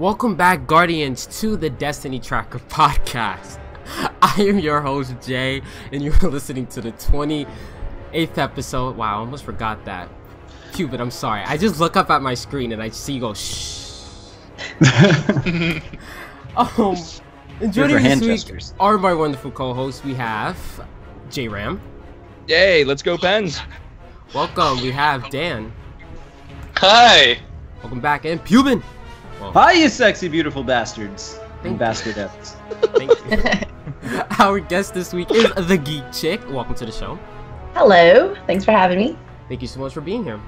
Welcome back, Guardians, to the Destiny Tracker podcast. I am your host, Jay, and you're listening to the 28th episode. Wow, I almost forgot that. Cupid, I'm sorry. I just look up at my screen and I see you go, shh. And joining me this week are my wonderful co-hosts. We have J-Ram. Yay, let's go Pens. Welcome. We have Dan. Hi. Welcome back. And Pubin. Well, hi, you sexy, beautiful bastards. And bastardettes. Thank you. Our guest this week is the Geek Chick. Welcome to the show. Hello. Thanks for having me. Thank you so much for being here.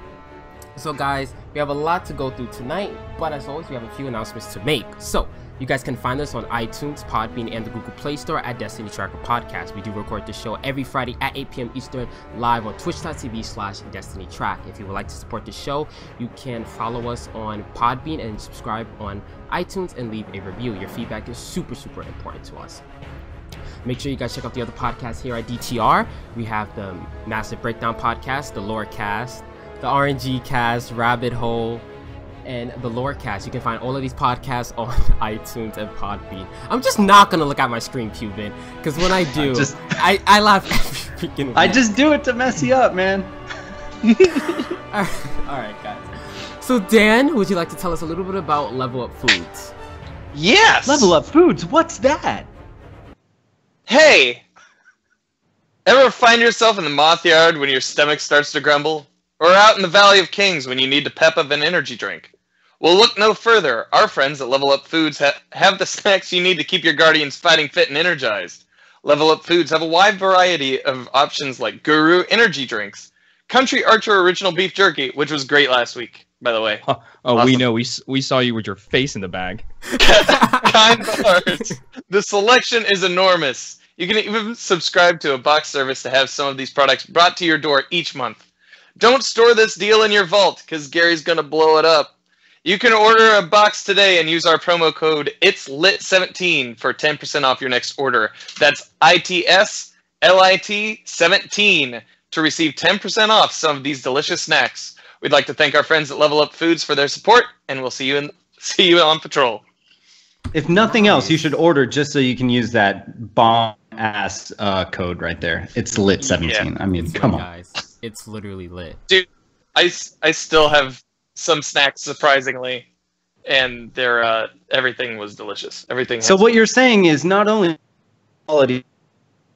So guys, we have a lot to go through tonight, but as always, we have a few announcements to make. So, you guys can find us on iTunes, Podbean, and the Google Play Store at Destiny Tracker Podcast. We do record the show every Friday at 8 p.m. Eastern, live on twitch.tv/DestinyTrack. If you would like to support the show, you can follow us on Podbean and subscribe on iTunes and leave a review. Your feedback is super, super important to us. Make sure you guys check out the other podcasts here at DTR. We have the Massive Breakdown Podcast, the TheRNGCast, the RNGCast, Rabbit Hole, and the TheRNGCast. You can find all of these podcasts on iTunes and Podbean. I'm just not gonna look at my screen, Cuban, because when I do, I laugh every freaking week. I just do it to mess you up, man. Alright, guys. So Dan, would you like to tell us a little bit about Level Up Foods? Yes! Level Up Foods, what's that? Hey! Ever find yourself in the moth yard when your stomach starts to grumble? Or out in the Valley of Kings when you need to pep up an energy drink? Well, look no further. Our friends at Level Up Foods have the snacks you need to keep your Guardians fighting fit and energized. Level Up Foods have a wide variety of options like Guru energy drinks, Country Archer original beef jerky, which was great last week, by the way. Oh, awesome. We know. We saw you with your face in the bag. Kind hearts. The selection is enormous. You can even subscribe to a box service to have some of these products brought to your door each month. Don't store this deal in your vault, because Gary's going to blow it up. You can order a box today and use our promo code ITSLIT17 for 10% off your next order. That's ITSLIT17 to receive 10% off some of these delicious snacks. We'd like to thank our friends at Level Up Foods for their support, and we'll see you on patrol. If nothing else, you should order just so you can use that bomb-ass code right there. It's lit17. Yeah. I mean, come on. Guys. It's literally lit. Dude, I still have some snacks, surprisingly, and they're everything was delicious. Everything. So what you're saying is not only quality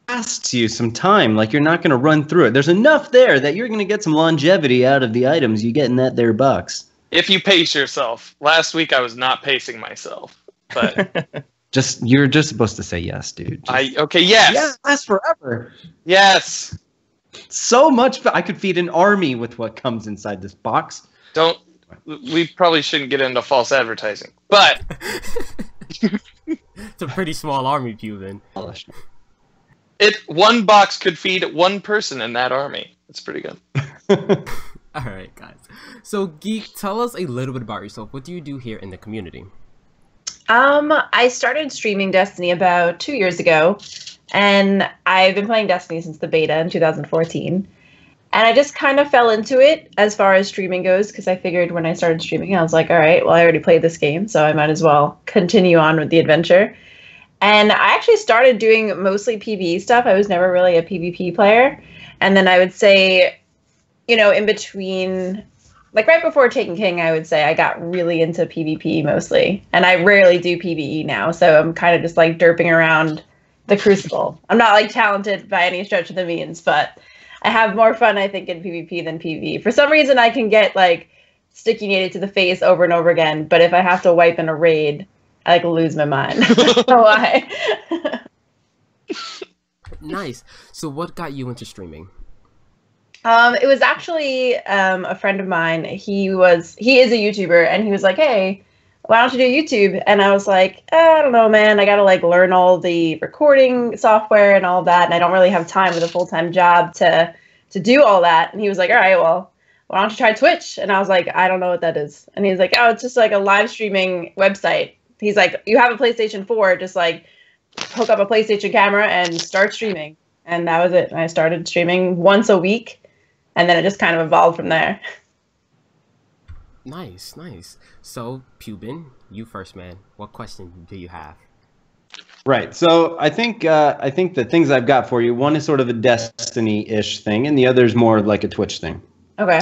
lasts you some time, like you're not going to run through it. There's enough there that you're going to get some longevity out of the items you get in that there box. If you pace yourself. Last week I was not pacing myself, but you're just supposed to say yes, dude. Okay, yes. Yes, lasts forever. Yes. So much. I could feed an army with what comes inside this box. We probably shouldn't get into false advertising, but it's a pretty small army, Pubin. One box could feed one person in that army. It's pretty good. All right, guys. So, Geek, tell us a little bit about yourself. What do you do here in the community? I started streaming Destiny about 2 years ago. And I've been playing Destiny since the beta in 2014. And I just kind of fell into it as far as streaming goes, because I figured when I started streaming, I was like, all right, well, I already played this game, so I might as well continue on with the adventure. And I actually started doing mostly PvE stuff. I was never really a PvP player. And then I would say, in between, like right before Taken King, I would say I got really into PvP mostly. And I rarely do PvE now, so I'm kind of just like derping around the Crucible. I'm not like talented by any stretch of the means, but I have more fun, I think, in PvP than PvE. For some reason, I can get like sticky nated to the face over and over again, but if I have to wipe in a raid, I like lose my mind. I don't know why. Nice. So what got you into streaming? It was actually a friend of mine. He is a YouTuber, and he was like, hey, why don't you do YouTube? And I was like, I don't know, man. I got to like learn all the recording software and all that. And I don't really have time with a full-time job to do all that. And he was like, all right, well, why don't you try Twitch? And I was like, I don't know what that is. And he's like, oh, it's just like a live streaming website. He's like, you have a PlayStation 4, just like hook up a PlayStation camera and start streaming. And that was it. And I started streaming once a week. And then it just kind of evolved from there. Nice, nice. So, Pubin, you first, man. What question do you have? Right. So I think the things I've got for you, one is sort of a Destiny-ish thing, and the other is more like a Twitch thing. Okay.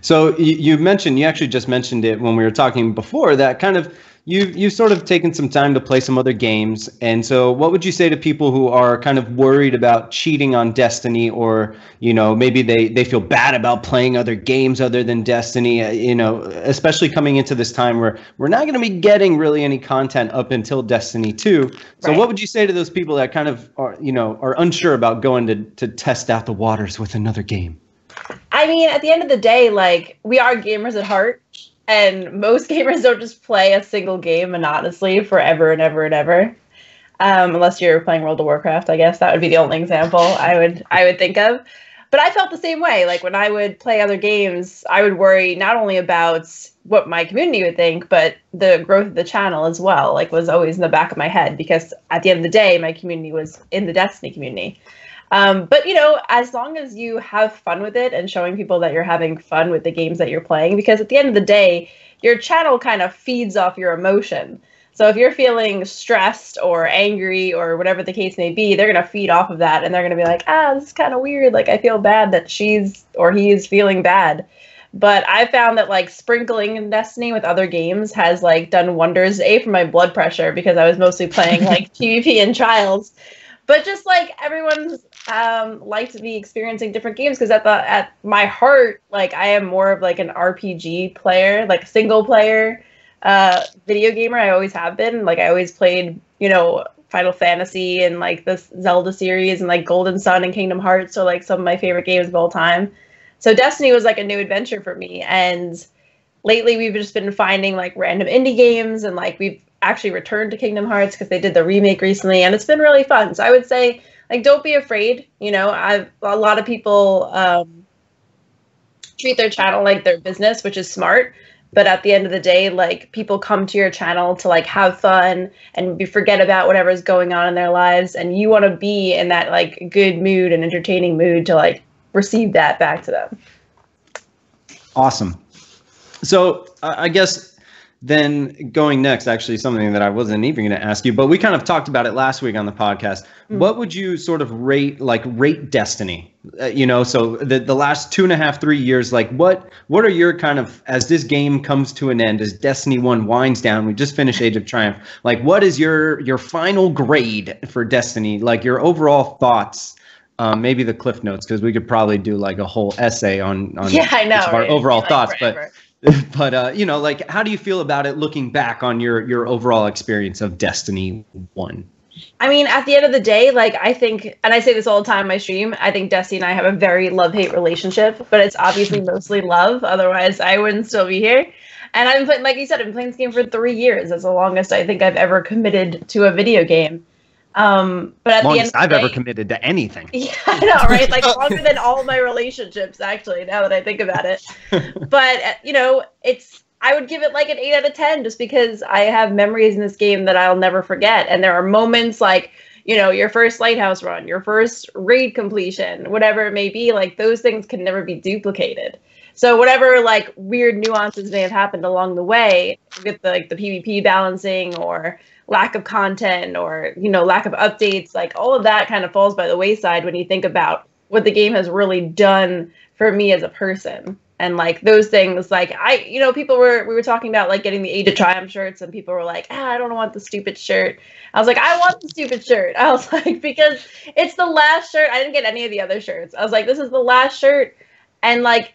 So you mentioned, you actually just mentioned it when we were talking before, that kind of you sort of taken some time to play some other games. And so what would you say to people who are kind of worried about cheating on Destiny, or, you know, maybe they feel bad about playing other games other than Destiny, you know, especially coming into this time where we're not going to be getting really any content up until Destiny 2. So Right. what would you say to those people that kind of are, you know, are unsure about going to test out the waters with another game? I mean, at the end of the day, like, we are gamers at heart, and most gamers don't just play a single game monotonously forever and ever and ever. Unless you're playing World of Warcraft, I guess that would be the only example I would think of. But I felt the same way. Like, when I would play other games, I would worry not only about what my community would think, but the growth of the channel as well. Like, was always in the back of my head, because at the end of the day, my community was in the Destiny community. But, you know, as long as you have fun with it and showing people that you're having fun with the games that you're playing, because at the end of the day, your channel kind of feeds off your emotion. So if you're feeling stressed or angry or whatever the case may be, they're going to feed off of that, and they're going to be like, this is kind of weird. Like, I feel bad that she's or he is feeling bad. But I found that, like, sprinkling in Destiny with other games has, like, done wonders, for my blood pressure, because I was mostly playing, like, PvP and Trials. But just, like, everyone's like to be experiencing different games, because at my heart, like, I am more of, like, an RPG player, like, single player video gamer. I always have been. Like, I always played, you know, Final Fantasy and, like, the Zelda series and, like, Golden Sun and Kingdom Hearts are, like, some of my favorite games of all time. So Destiny was, like, a new adventure for me. And lately we've just been finding, like, random indie games, and, like, we've actually returned to Kingdom Hearts because they did the remake recently, and it's been really fun. So I would say, like, don't be afraid. You know, a lot of people treat their channel like their business, which is smart. But at the end of the day, like, people come to your channel to, like, have fun and forget about whatever's going on in their lives, and you want to be in that, like, good mood and entertaining mood to, like, receive that back to them. Awesome. So I guess then going next, actually something that I wasn't even going to ask you, but we kind of talked about it last week on the podcast. Mm-hmm. What would you sort of rate Destiny? You know, so the last 2.5, 3 years, like, what are your kind of, as this game comes to an end, as Destiny 1 winds down, we just finished Age of Triumph, like, what is your final grade for Destiny? Like, your overall thoughts? Maybe the Cliff Notes, because we could probably do, like, a whole essay on yeah, I know, our overall thoughts, forever. But you know, like, how do you feel about it looking back on your overall experience of Destiny 1? I mean, at the end of the day, like, I think, and I say this all the time in my stream, I think Destiny and I have a very love-hate relationship, but it's obviously mostly love. Otherwise, I wouldn't still be here. And I've been playing, like you said, I've been playing this game for 3 years. That's the longest I think I've ever committed to a video game. But at the end of the I've day, ever committed to anything. Yeah, I know, right? Like, longer than all my relationships, actually, now that I think about it. But, you know, I would give it like an 8 out of 10, just because I have memories in this game that I'll never forget. And there are moments like, you know, your first lighthouse run, your first raid completion, whatever it may be, like, those things can never be duplicated. So whatever, like, weird nuances may have happened along the way with the PvP balancing or lack of content or, you know, lack of updates, like, all of that kind of falls by the wayside when you think about what the game has really done for me as a person. And, like, those things, like, you know, we were talking about, like, getting the Age of Triumph shirts, and people were like, I don't want the stupid shirt. I was like, I want the stupid shirt. I was like, because it's the last shirt. I didn't get any of the other shirts. I was like, this is the last shirt. And, like,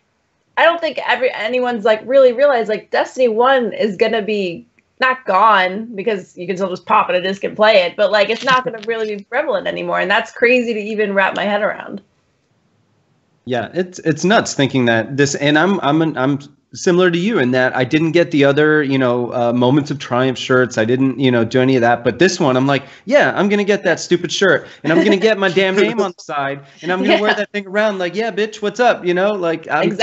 I don't think anyone's, like, really realized, like, Destiny 1 is going to be not gone, because you can still just pop it a disc and play it, but, like, it's not going to really be prevalent anymore, and that's crazy to even wrap my head around. Yeah, it's nuts thinking that this, and I'm similar to you in that I didn't get the other, you know, Moments of Triumph shirts. I didn't, you know, do any of that. But this one, I'm like, yeah, I'm gonna get that stupid shirt, and I'm gonna get my damn name on the side, and I'm gonna wear that thing around, like, yeah, bitch, what's up, you know, like, I'm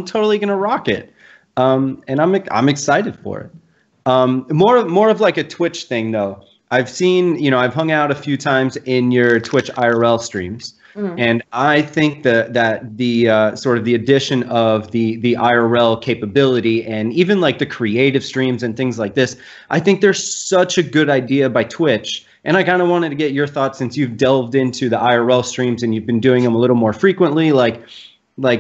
totally gonna rock it, and I'm excited for it. More of like a Twitch thing though. I've seen, you know, I've hung out a few times in your Twitch IRL streams. And I think that the sort of the addition of the IRL capability and even like the creative streams and things like this, I think there's such a good idea by Twitch. And I kind of wanted to get your thoughts since you've delved into the IRL streams and you've been doing them a little more frequently. Like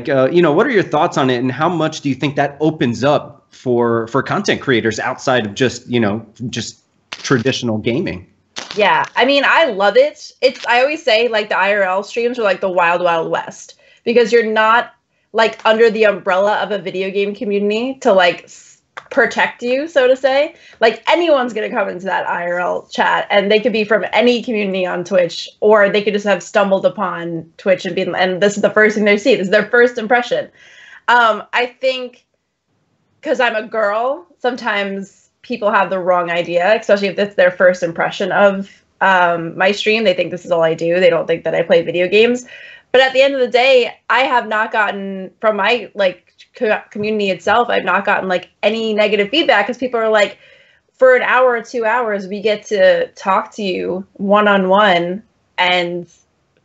you know, what are your thoughts on it, and how much do you think that opens up for content creators outside of just, you know, just traditional gaming? Yeah, I mean, I love it. I always say, like, the IRL streams are like the wild, wild west, because you're not like under the umbrella of a video game community to like protect you, so to say. Like, anyone's gonna come into that IRL chat, and they could be from any community on Twitch, or they could just have stumbled upon Twitch and this is the first thing they see. This is their first impression. I think because I'm a girl, sometimes people have the wrong idea, especially if it's their first impression of my stream. They think this is all I do. They don't think that I play video games. But at the end of the day, I have not gotten, from my like community itself, I've not gotten like any negative feedback, because people are like, for an hour or 2 hours, we get to talk to you one-on-one, and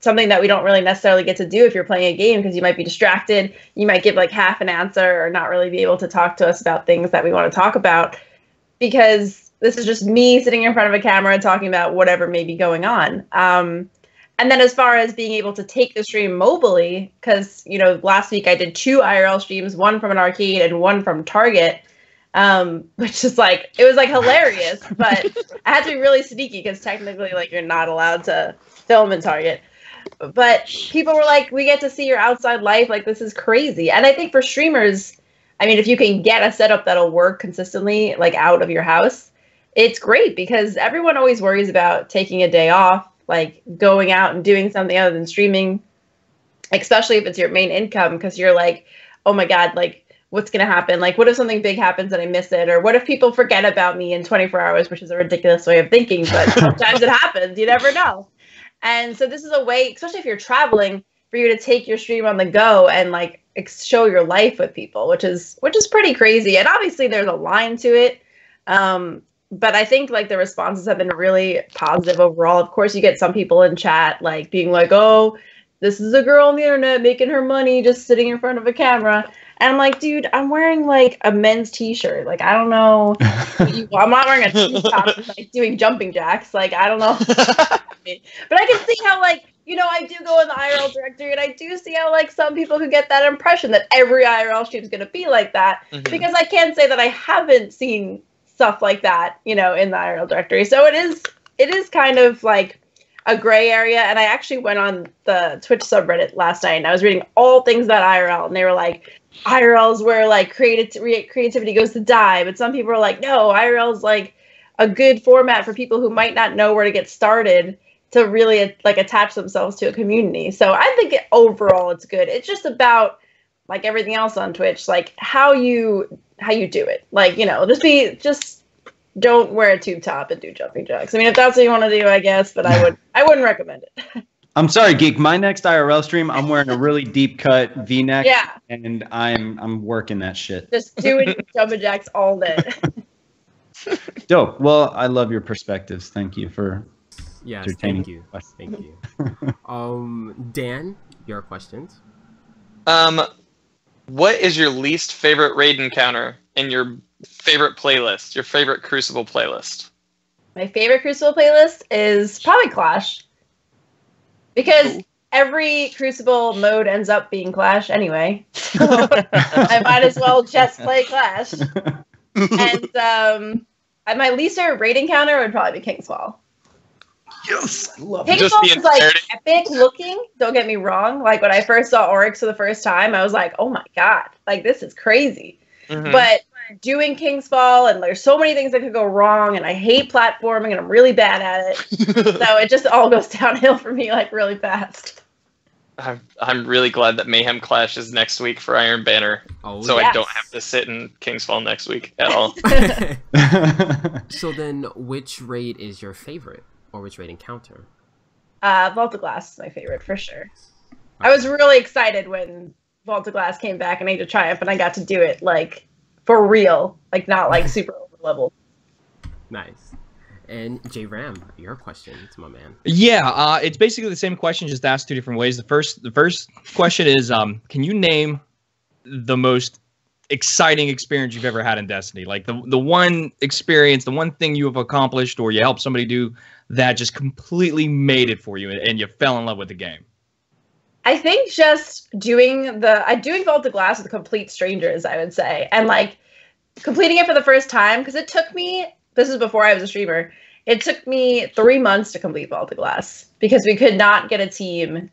something that we don't really necessarily get to do if you're playing a game, because you might be distracted. You might give like half an answer or not really be able to talk to us about things that we want to talk about, because this is just me sitting in front of a camera and talking about whatever may be going on. And then as far as being able to take the stream mobily, because, you know, last week I did 2 IRL streams, one from an arcade and one from Target, which is like, it was like hilarious, but I had to be really sneaky because technically, like, you're not allowed to film in Target. But people were like, we get to see your outside life. Like, this is crazy. And I think for streamers, I mean, if you can get a setup that'll work consistently, like out of your house, it's great, because everyone always worries about taking a day off, like going out and doing something other than streaming, especially if it's your main income, because you're like, oh my God, like, what's going to happen? Like, what if something big happens and I miss it? Or what if people forget about me in 24 hours, which is a ridiculous way of thinking, but sometimes it happens. You never know. And so this is a way, especially if you're traveling, for you to take your stream on the go and like show your life with people, which is pretty crazy. And obviously there's a line to it. But I think like the responses have been really positive overall. Of course, you get some people in chat like being like, oh, this is a girl on the internet making her money just sitting in front of a camera. And I'm like, dude, I'm wearing like a men's t-shirt. Like, I don't know. I'm not wearing a t-top like doing jumping jacks. Like, I don't know. But I can see how, like, you know, I do go in the IRL directory, and I do see how, like, some people who get that impression that every IRL stream is going to be like that. Mm-hmm. Because I can't say that I haven't seen stuff like that, you know, in the IRL directory. So it is kind of like a gray area. And I actually went on the Twitch subreddit last night, and I was reading all things about IRL, and they were like, IRL is where like creativity goes to die. But some people are like, no, IRL is like a good format for people who might not know where to get started to really like attach themselves to a community. So I think overall it's good. It's just about like everything else on Twitch, like how you do it. Like, you know, just don't wear a tube top and do jumping jacks. I mean, if that's what you want to do, I guess, but I wouldn't recommend it. I'm sorry, Geek. My next IRL stream, I'm wearing a really deep cut V-neck, yeah, and I'm working that shit. Just doing jumping jacks all day. Dope. Well, I love your perspectives. Thank you for entertaining. Thank you. Dan, your questions. What is your least favorite raid encounter in your favorite playlist? Your favorite Crucible playlist? My favorite Crucible playlist is probably Clash. Because every Crucible mode ends up being Clash anyway. So I might as well just play Clash. And my least favorite raid encounter would probably be King's Fall. Yes, I love it. King's Fall is like epic looking, don't get me wrong. Like when I first saw Oryx for the first time, I was like, oh my God, like this is crazy. Mm-hmm. But doing King's Fall, and there's so many things that could go wrong, and I hate platforming, and I'm really bad at it. So it just all goes downhill for me like really fast. I'm really glad that Mayhem Clash is next week for Iron Banner, so yes. I don't have to sit in King's Fall next week at all. So then, which raid is your favorite, or which raid encounter? Vault of Glass is my favorite for sure. I was really excited when Vault of Glass came back in Age of Triumph, and I got to do it like for real, like not like super over leveled. Nice. And J Ram, your question to my man. Yeah, it's basically the same question, just asked two different ways. The first question is, can you name the most exciting experience you've ever had in Destiny? Like the one experience, the one thing you have accomplished, or you helped somebody do that just completely made it for you, and you fell in love with the game. I think just doing Vault of Glass with complete strangers, I would say, and like completing it for the first time, because it took me. This is before I was a streamer. It took me 3 months to complete Vault of Glass because we could not get a team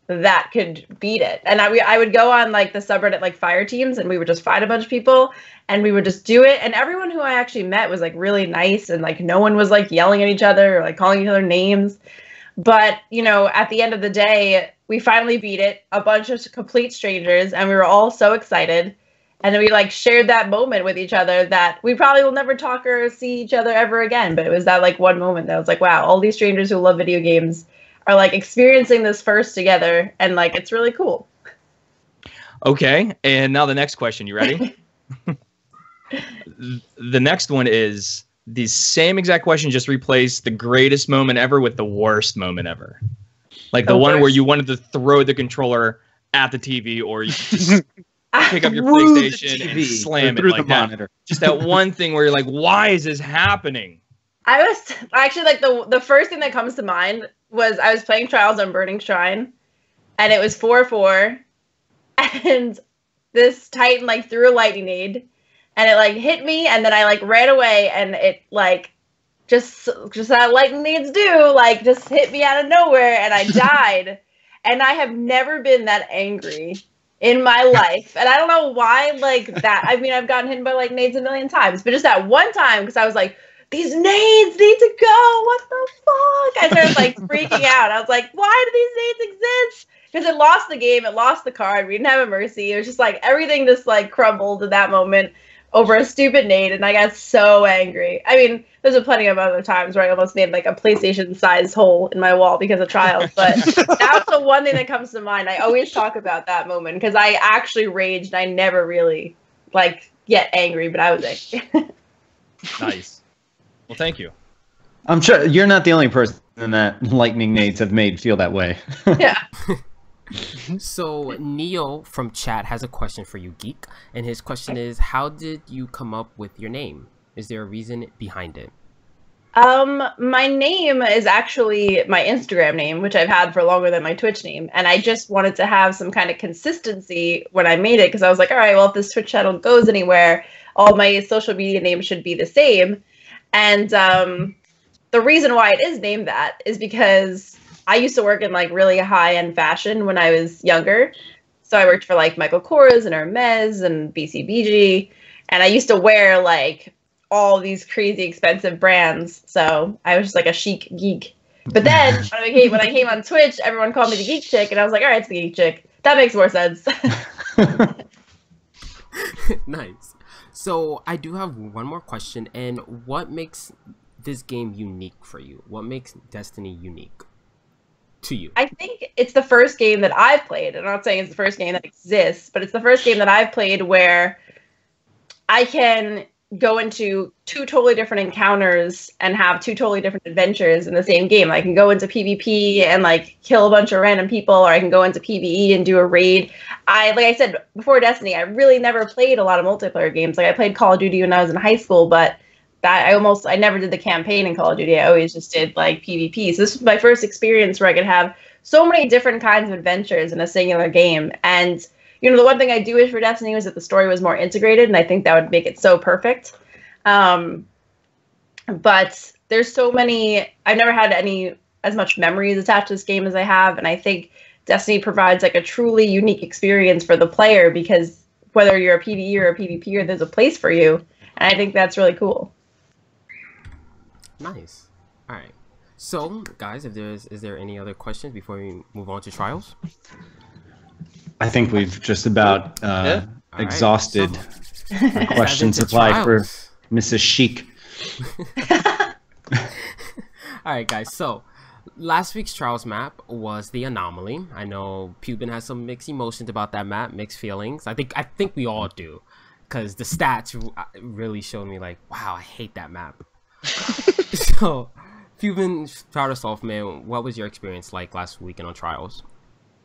that could beat it. And I would go on like the subreddit like fire teams, and we would just find a bunch of people and we would just do it. And everyone who I actually met was like really nice, and like no one was like yelling at each other or like calling each other names. But you know, at the end of the day, we finally beat it, a bunch of complete strangers, and we were all so excited. And then we like shared that moment with each other that we probably will never talk or see each other ever again. But it was that like one moment that was like, wow, all these strangers who love video games are like experiencing this first together, and like it's really cool. Okay, and now the next question. You ready? The next one is the same exact question, just replace the greatest moment ever with the worst moment ever. Like the one where you wanted to throw the controller at the TV, or you just pick up your PlayStation and slam it like that. Monitor. Just that one thing where you're like, why is this happening? I was actually like the first thing that comes to mind was I was playing Trials on Burning Shrine, and it was 4-4, and this Titan like threw a lightning nade, and it like hit me, and then I like ran away, and it like just how lightning nades do, like just hit me out of nowhere, and I died. And I have never been that angry in my life. And I don't know why, like that. I mean, I've gotten hit by like nades a million times, but just that one time, because I was like, these nades need to go. What the fuck? I started like freaking out. I was like, why do these nades exist? Because it lost the game, it lost the card. We didn't have a mercy. It was just like everything just like crumbled in that moment over a stupid nade, and I got so angry. I mean, there's been plenty of other times where I almost made like a PlayStation-sized hole in my wall because of Trials, but that's the one thing that comes to mind. I always talk about that moment because I actually raged. I never really like get angry, but I was angry. Nice. Well, thank you. I'm sure you're not the only person that lightning nades have made feel that way. Yeah. So Neo from chat has a question for you, Geek, and his question is, how did you come up with your name? Is there a reason behind it? My name is actually my Instagram name, which I've had for longer than my Twitch name, and I just wanted to have some kind of consistency when I made it, because I was like, all right, well, if this Twitch channel goes anywhere, all my social media names should be the same. And the reason why it is named that is because I used to work in like really high-end fashion when I was younger. So I worked for like Michael Kors and Hermes and BCBG, and I used to wear like all these crazy expensive brands. So I was just like a chic geek. But then when I came on Twitch, everyone called me the Geek Chick, and I was like, all right, it's the Geek Chick. That makes more sense. Nice. So I do have one more question, and what makes this game unique for you? What makes Destiny unique to you? I think it's the first game that I've played. I'm not saying it's the first game that exists, but it's the first game that I've played where I can go into two totally different encounters and have two totally different adventures in the same game. I can go into PvP and like kill a bunch of random people, or I can go into PvE and do a raid. Like I said before Destiny, I really never played a lot of multiplayer games. Like I played Call of Duty when I was in high school, but I never did the campaign in Call of Duty. I always just did like PvP. So this was my first experience where I could have so many different kinds of adventures in a singular game. And you know, the one thing I do wish for Destiny was that the story was more integrated, and I think that would make it so perfect. But there's so many, I've never had as much memories attached to this game as I have, and I think Destiny provides like a truly unique experience for the player, because whether you're a PvE or a PvPer, there's a place for you, and I think that's really cool. Nice. All right. So, guys, is there any other questions before we move on to Trials? I think we've just about exhausted our question supply for Mrs. Chic. All right, guys. So, last week's Trials map was the Anomaly. I know Pubin has some mixed emotions about that map, mixed feelings. I think we all do, because the stats really showed me like, wow, I hate that map. So, if you've been start us off, man, what was your experience like last weekend on Trials?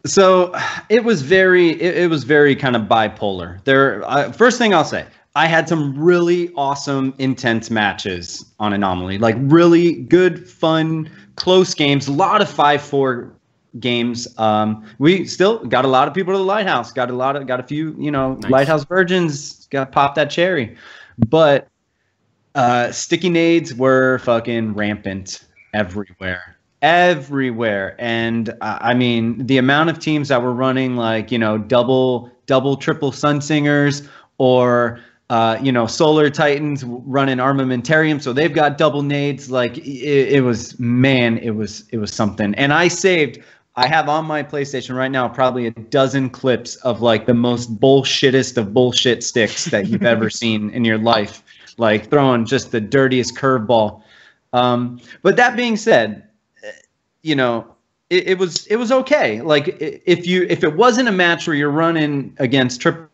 So it was very kind of bipolar. First thing I'll say, I had some really awesome, intense matches on Anomaly, like really good, fun, close games. A lot of 5-4 games. We still got a lot of people to the Lighthouse. Got a few, nice. Lighthouse virgins. Got pop that cherry, but sticky nades were fucking rampant everywhere. And I mean, the amount of teams that were running like, double, triple Sunsingers, or Solar Titans running Armamentarium, so they've got double nades. Like it was something. And I have on my PlayStation right now probably a dozen clips of like the most bullshittest of bullshit sticks that you've ever seen in your life, like throwing just the dirtiest curveball. But that being said, it was okay. Like if it wasn't a match where you're running against triple,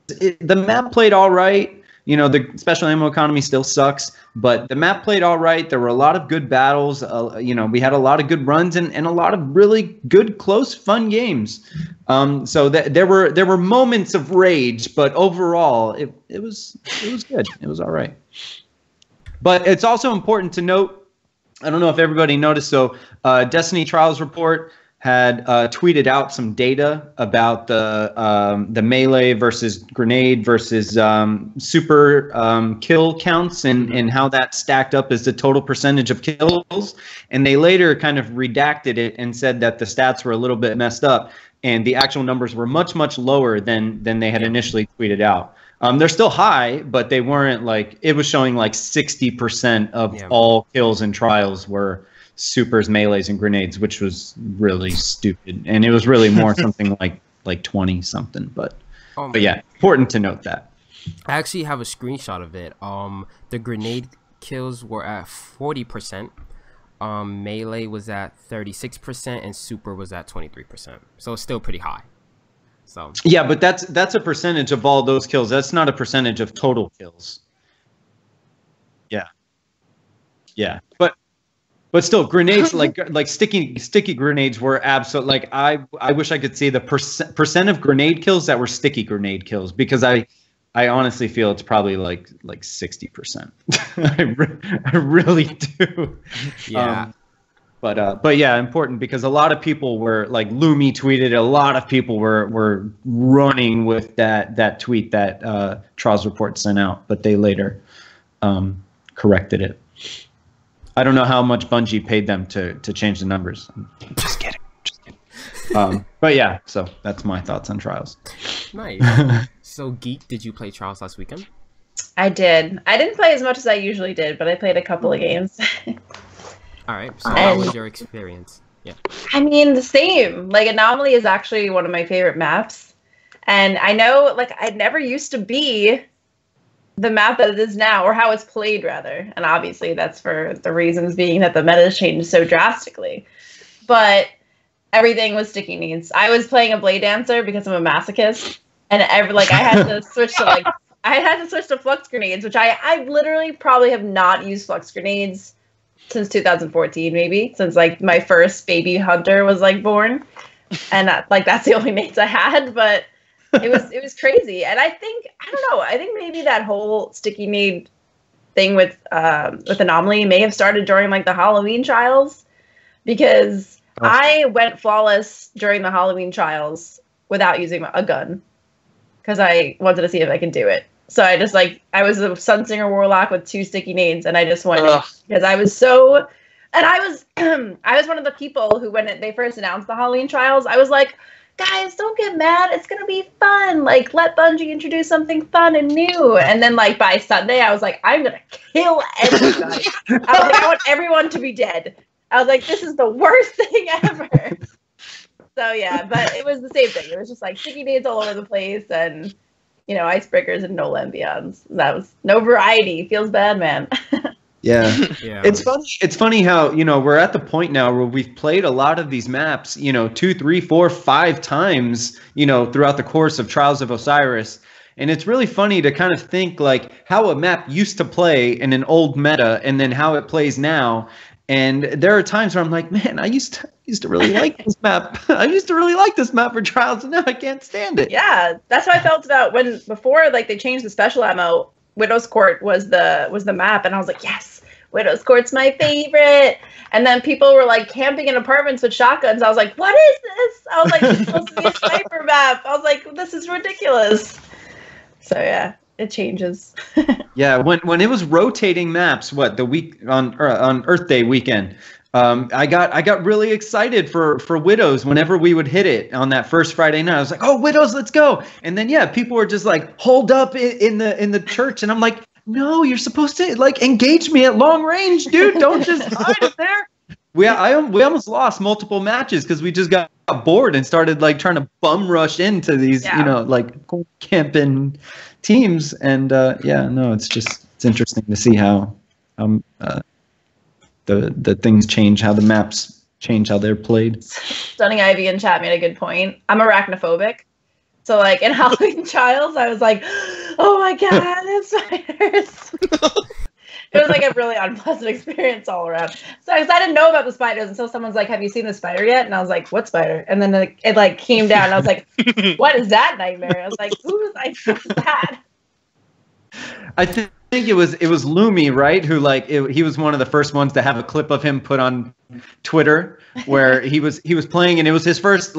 the map played all right. The special ammo economy still sucks, but the map played all right. There were a lot of good battles. We had a lot of good runs and a lot of really good, close, fun games. So there were moments of rage, but overall it was good. It was all right. But it's also important to note, I don't know if everybody noticed, so Destiny Trials Report had tweeted out some data about the melee versus grenade versus super kill counts and how that stacked up as the total percentage of kills. And they later kind of redacted it and said that the stats were a little bit messed up and the actual numbers were much, much lower than they had initially tweeted out. They're still high, but they weren't like, it was showing like 60% of all kills in Trials were supers, melees, and grenades, which was really stupid. And it was really more something like 20 something. But yeah, important to note that. I actually have a screenshot of it. The grenade kills were at 40%. Melee was at 36%, and super was at 23%. So it's still pretty high. So yeah, but that's a percentage of all those kills. That's not a percentage of total kills. Yeah, but still, grenades like sticky grenades were absolute. Like I wish I could see the percent of grenade kills that were sticky grenade kills, because I honestly feel it's probably like 60%. I really do. Yeah. But yeah, important, because a lot of people were like, Lumi tweeted, a lot of people were running with that tweet that Trials Report sent out, but they later corrected it. I don't know how much Bungie paid them to change the numbers. Just kidding. But yeah, so that's my thoughts on Trials. Nice. So Geek, did you play Trials last weekend? I did. I didn't play as much as I usually did, but I played a couple of games. All right. So how was your experience? Yeah. I mean, the same. Like, Anomaly is actually one of my favorite maps. And I know, like, I never used to be the map that it is now, or how it's played, rather. And obviously that's for the reasons being that the meta has changed so drastically. But everything was sticky needs. I was playing a Blade Dancer because I'm a masochist. And I had to switch to flux grenades, which I literally probably have not used flux grenades since 2014, maybe, since like my first baby hunter was like born, and that's the only nades I had. But it was crazy, and I think maybe that whole sticky nade thing with Anomaly may have started during like the Halloween trials, because I went flawless during the Halloween trials without using a gun, because I wanted to see if I can do it. So I was a Sunsinger Warlock with 2 sticky nades, and I just went in, because I was so, and I was one of the people who, when they first announced the Halloween trials, I was like, guys, don't get mad. It's going to be fun. Like, let Bungie introduce something fun and new. And then like by Sunday, I was like, I'm going to kill everybody. I was like, I want everyone to be dead. I was like, this is the worst thing ever. So yeah, but it was the same thing. It was just like sticky nades all over the place, and icebreakers and no Lambions. That was no variety. Feels bad, man. Yeah. It's funny how, we're at the point now where we've played a lot of these maps, 2, 3, 4, 5 times, throughout the course of Trials of Osiris. And it's really funny to kind of think like how a map used to play in an old meta and then how it plays now. And there are times where I'm like, man, I used to really like this map. I used to really like this map for Trials, and now I can't stand it. Yeah, that's how I felt about before like they changed the special ammo. Widow's Court was the map, and I was like, yes, Widow's Court's my favorite. And then people were like camping in apartments with shotguns. I was like, what is this? I was like, this is supposed to be a sniper map. I was like, this is ridiculous. So yeah, it changes. Yeah, when it was rotating maps, the week on Earth Day weekend, I got really excited for Widows whenever we would hit it on that first Friday night. I was like, oh, Widows, let's go. And then yeah, people were just like holed up in the church, and I'm like, no, you're supposed to like engage me at long range, dude. Don't just hide up there. We almost lost multiple matches because we just got bored and started like trying to bum rush into these like camping teams. And it's interesting to see how the things change, how the maps change, how they're played. Stunning Ivy in chat made a good point. I'm arachnophobic. So like in Halloween Childs, I was like, oh my god, it's spiders. It was like a really unpleasant experience all around. So I didn't know about the spiders until someone's like, have you seen the spider yet? And I was like, what spider? And then it like came down and I was like, what is that nightmare? I was like, who's that? I think it was Lumi, right? Who he was one of the first ones to have a clip of him put on Twitter where he was playing, and it was his first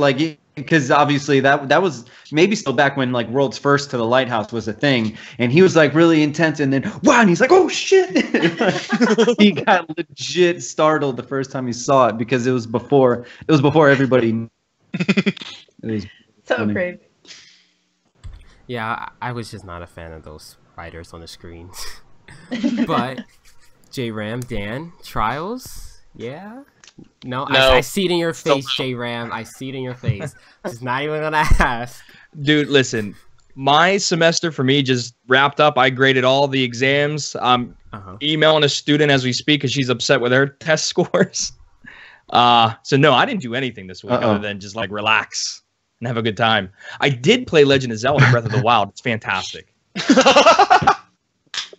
because obviously that was maybe still back when like World's First to the Lighthouse was a thing, and he was like really intense, and then wow, and he's like, oh shit. He got legit startled the first time he saw it because it was before everybody. It was so funny. crazy. Yeah, I was just not a fan of those spiders on the screen. But J-Ram, Dan, Trials, yeah. No. I see it in your face, J-Ram. I see it in your face. Just not even gonna ask. Dude, listen. My semester for me just wrapped up. I graded all the exams. I'm emailing a student as we speak because she's upset with her test scores. So no, I didn't do anything this week other than just like relax and have a good time. I did play Legend of Zelda Breath of the Wild. It's fantastic.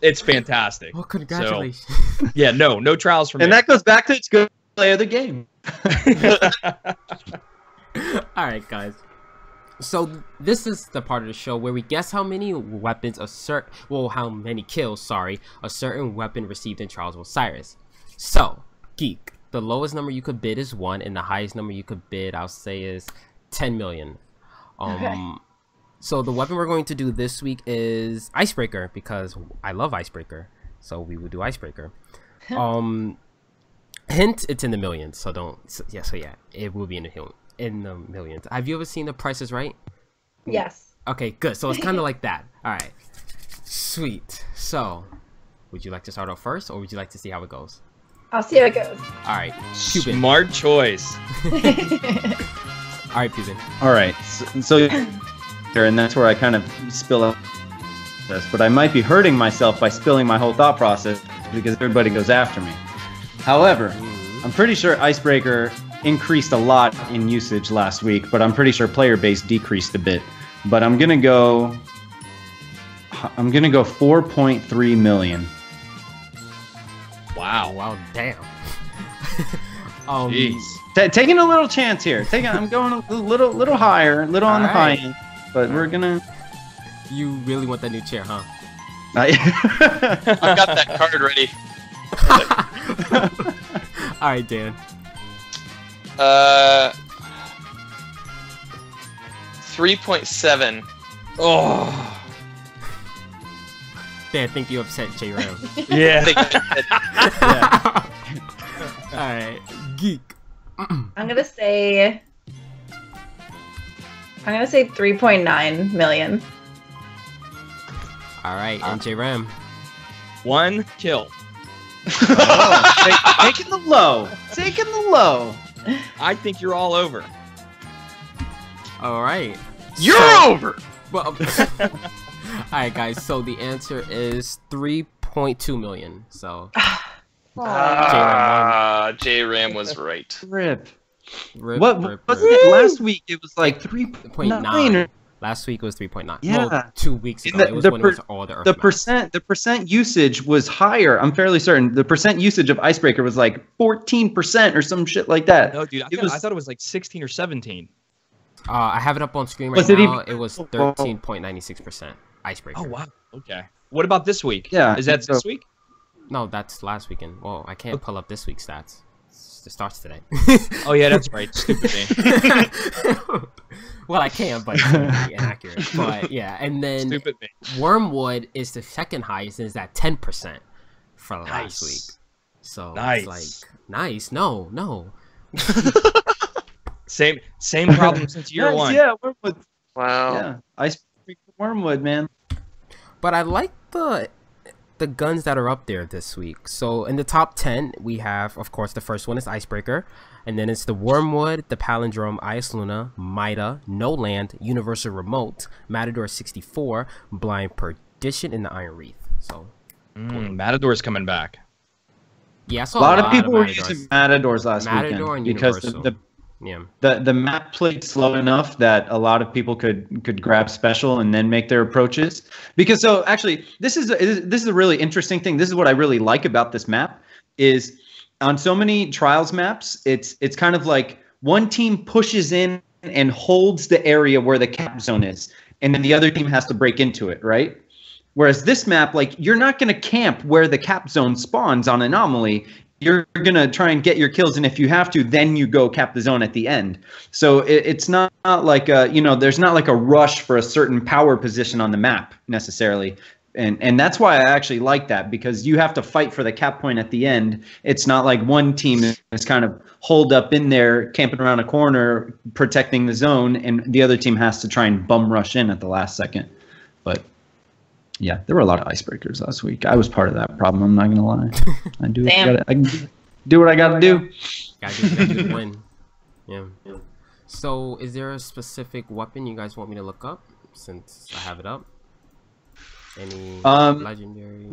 It's fantastic. Well, congratulations. So, yeah, no trials for me. And that goes back to its good play of the game. All right, guys. So this is the part of the show where we guess how many weapons how many kills, a certain weapon received in Trials of Osiris. So, Geek, the lowest number you could bid is 1, and the highest number you could bid, I'll say, is 10 million. Okay. So the weapon we're going to do this week is Icebreaker, because I love Icebreaker. So we will do Icebreaker. Hint, it's in the millions, so yeah, it will be in the millions. Have you ever seen The Price is Right? Yes. Okay, good. So it's kind of like that. All right. Sweet. So, would you like to start off first, or would you like to see how it goes? I'll see how it goes. All right. Cuban. Smart choice. All right, Cuban. All right. So and that's where I kind of spill out this, but I might be hurting myself by spilling my whole thought process because everybody goes after me. However, I'm pretty sure Icebreaker increased a lot in usage last week, but I'm pretty sure player base decreased a bit. But I'm gonna go 4.3 million. Wow, damn. Jeez. Taking a little chance here. I'm going a little higher, on the high end. But we're gonna. You really want that new chair, huh? I've got that card ready. All right, Dan. 3.7. Oh. Dan, I think you upset J-Ram. Yeah. Yeah. All right, Geek. I'm gonna say 3.9 million. All right, and J-Ram. 1 kill. Taking the low. I think you're all over. All right. You're over! Well, alright, guys. So the answer is 3.2 million. So J-Ram was right. Rip. Rip. What wasn't it last week? It was like 3.9. Last week was 3.9. Yeah. Well, 2 weeks ago. It was when it was all the Earth maps. The percent usage was higher. I'm fairly certain the percent usage of Icebreaker was like 14% or some shit like that. No, dude, I thought it was like 16 or 17. I have it up on screen right now. It was 13.96% Icebreaker. Oh wow. Okay. What about this week? Yeah. Is that this week? No, that's last weekend. Well, I can't pull up this week's stats. It starts today. Oh yeah, that's right. Stupid me. Well, I can, but it's going to be inaccurate. But yeah, and then Stupid me. Wormwood is the second highest, and is at 10% for last week. So it's like nice. No. Same problem since year one. Yeah, Wormwood. Wow. Yeah, Icebreaker Wormwood, man. But I like the guns that are up there this week. So in the top 10, we have, of course, the first one is Icebreaker, and then it's the Wormwood, the Palindrome, Ice Luna, Mida, No Land, Universal Remote, Matador 64, Blind Perdition, and the Iron Wreath. So Matador's coming back. yeah, I saw A lot of people were Matadors. using Matadors last Matador weekend and because Universal. Yeah. the map played slow enough that a lot of people could grab special and then make their approaches. Because so actually this is a really interesting thing. This is what I really like about this map is on so many trials maps, it's kind of like one team pushes in and holds the area where the cap zone is, and then the other team has to break into it, right? Whereas this map, like, you're not going to camp where the cap zone spawns on Anomaly. You're going to try and get your kills, and if you have to, then you go cap the zone at the end. So it's not like there's not like a rush for a certain power position on the map necessarily. And that's why I actually like that, because you have to fight for the cap point at the end. It's not like one team is kind of holed up in there, camping around a corner, protecting the zone, and the other team has to try and bum rush in at the last second. But yeah, there were a lot of icebreakers last week. I was part of that problem. I'm not gonna lie. I do. I can do what I gotta do. Gotta do the win. Yeah. So, is there a specific weapon you guys want me to look up since I have it up? Any legendary?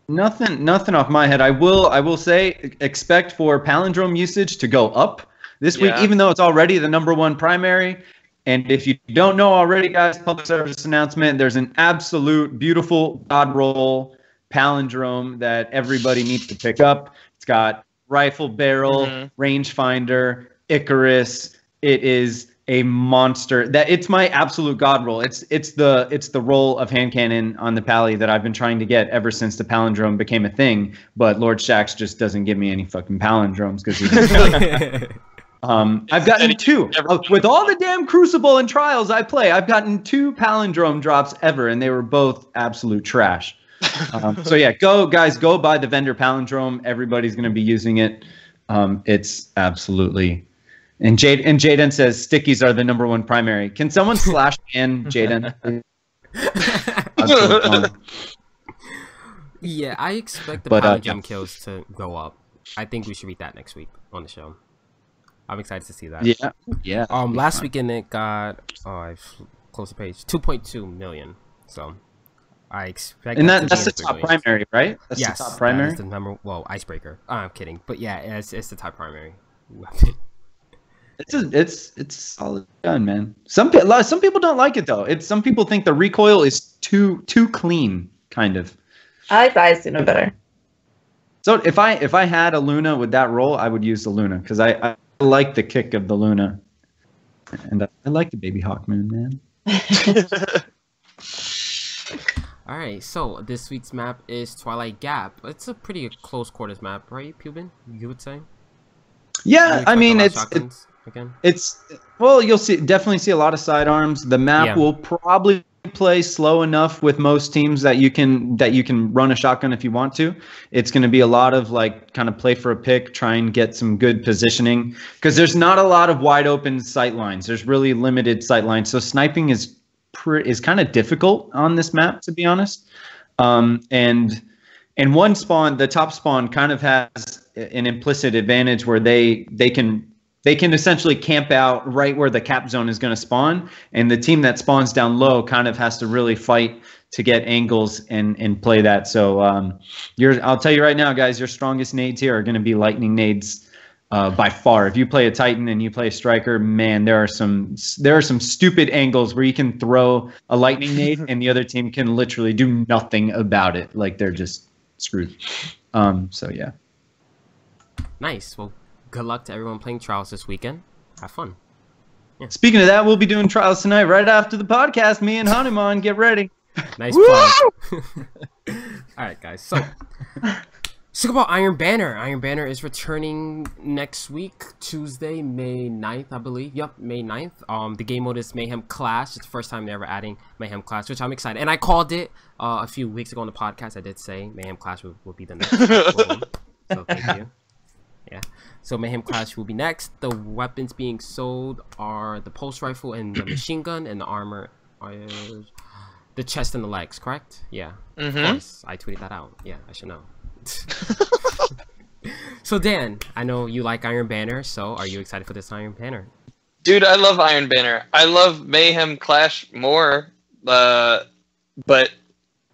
Nothing off my head. I will say expect for palindrome usage to go up this week, even though it's already the #1 primary. And if you don't know already, guys, public service announcement, there's an absolute beautiful god roll palindrome that everybody needs to pick up. It's got rifle barrel, rangefinder, Icarus. It is a monster. It's my absolute god roll. It's the roll of hand cannon on the pally that I've been trying to get ever since the palindrome became a thing. But Lord Shaxx just doesn't give me any fucking palindromes because he's I've gotten 2 with all the damn Crucible and Trials I play. I've gotten 2 palindrome drops ever, and they were both absolute trash. So yeah, go buy the vendor palindrome. Everybody's gonna be using it. It's absolutely. And Jaden says stickies are the #1 primary. Can someone slash ban Jaden? Yeah, I expect the palindrome kills to go up. I think we should read that next week on the show. I'm excited to see that. Yeah. Last weekend it got I've closed the page 2.2 million. So I expect. And that's the top primary, right? That's yes, the top primary. That is the number. Well, icebreaker. I'm kidding, but yeah, it's the top primary weapon. It's a solid gun, man. Some people don't like it though. Some people think the recoil is too clean, kind of. I like the Ice Luna better. So if I had a Luna with that roll, I would use the Luna because I like the kick of the Luna, and I like the Baby Hawkmoon, man. All right, so this week's map is Twilight Gap. It's a pretty close quarters map, right, Pubin? You would say? Yeah, I mean it's well, you'll definitely see a lot of sidearms. The map will probably play slow enough with most teams that you can run a shotgun if you want to. It's going to be a lot of like kind of play for a pick, try and get some good positioning because there's not a lot of wide open sight lines. There's really limited sight lines, so sniping is kind of difficult on this map, to be honest. And one spawn, the top spawn, kind of has an implicit advantage where they can essentially camp out right where the cap zone is going to spawn, and the team that spawns down low kind of has to really fight to get angles and play that. So I'll tell you right now, guys, your strongest nades here are going to be lightning nades. by far. If you play a Titan and you play a Striker, man, there are some stupid angles where you can throw a lightning nade and the other team can literally do nothing about it. Like they're just screwed. So yeah. Nice. Well, good luck to everyone playing Trials this weekend. Have fun. Speaking of that, we'll be doing Trials tonight right after the podcast. Me and Hanuman, get ready. Nice plug. All right, guys. So, let's talk about Iron Banner. Iron Banner is returning next week, Tuesday, May 9th, I believe. Yep, May 9th. The game mode is Mayhem Clash. It's the first time they're ever adding Mayhem Clash, which I'm excited. And I called it a few weeks ago on the podcast. I did say Mayhem Clash will be the next one. So thank you. Yeah. So Mayhem Clash will be next. The weapons being sold are the pulse rifle and the machine gun, and the armor are the chest and the legs, correct? Yeah. Of course. I tweeted that out. Yeah, I should know. So Dan, I know you like Iron Banner, so are you excited for this Iron Banner? Dude, I love Iron Banner. I love Mayhem Clash more, but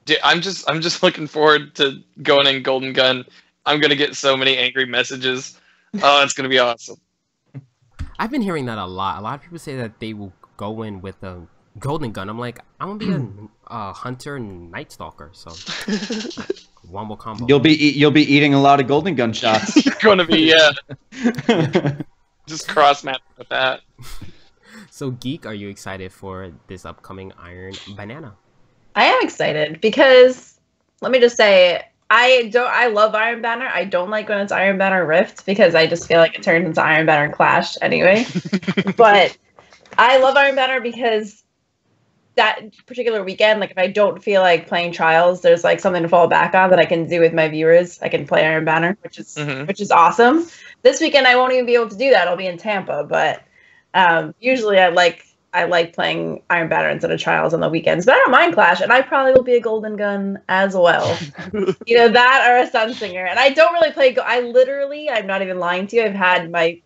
dude, I'm just looking forward to going in Golden Gun. I'm gonna get so many angry messages. Oh, it's gonna be awesome. I've been hearing that a lot. A lot of people say that they will go in with a Golden Gun. I'm like, I'm gonna be a Hunter and Night Stalker, so wombo combo. You'll be eating a lot of Golden Gun shots. You're gonna be just cross match with that. So Geek, are you excited for this upcoming Iron Banana? I am excited because let me just say I love Iron Banner. I don't like when it's Iron Banner Rift because I just feel like it turns into Iron Banner Clash anyway. But I love Iron Banner because that particular weekend, like if I don't feel like playing Trials, there's like something to fall back on that I can do with my viewers. I can play Iron Banner, which is awesome. This weekend I won't even be able to do that. I'll be in Tampa, but usually I like playing Iron Banner instead of Trials on the weekends. But I don't mind Clash, and I probably will be a Golden Gun as well. Either that or a Sunsinger. And I don't really play. I'm not even lying to you. I've had my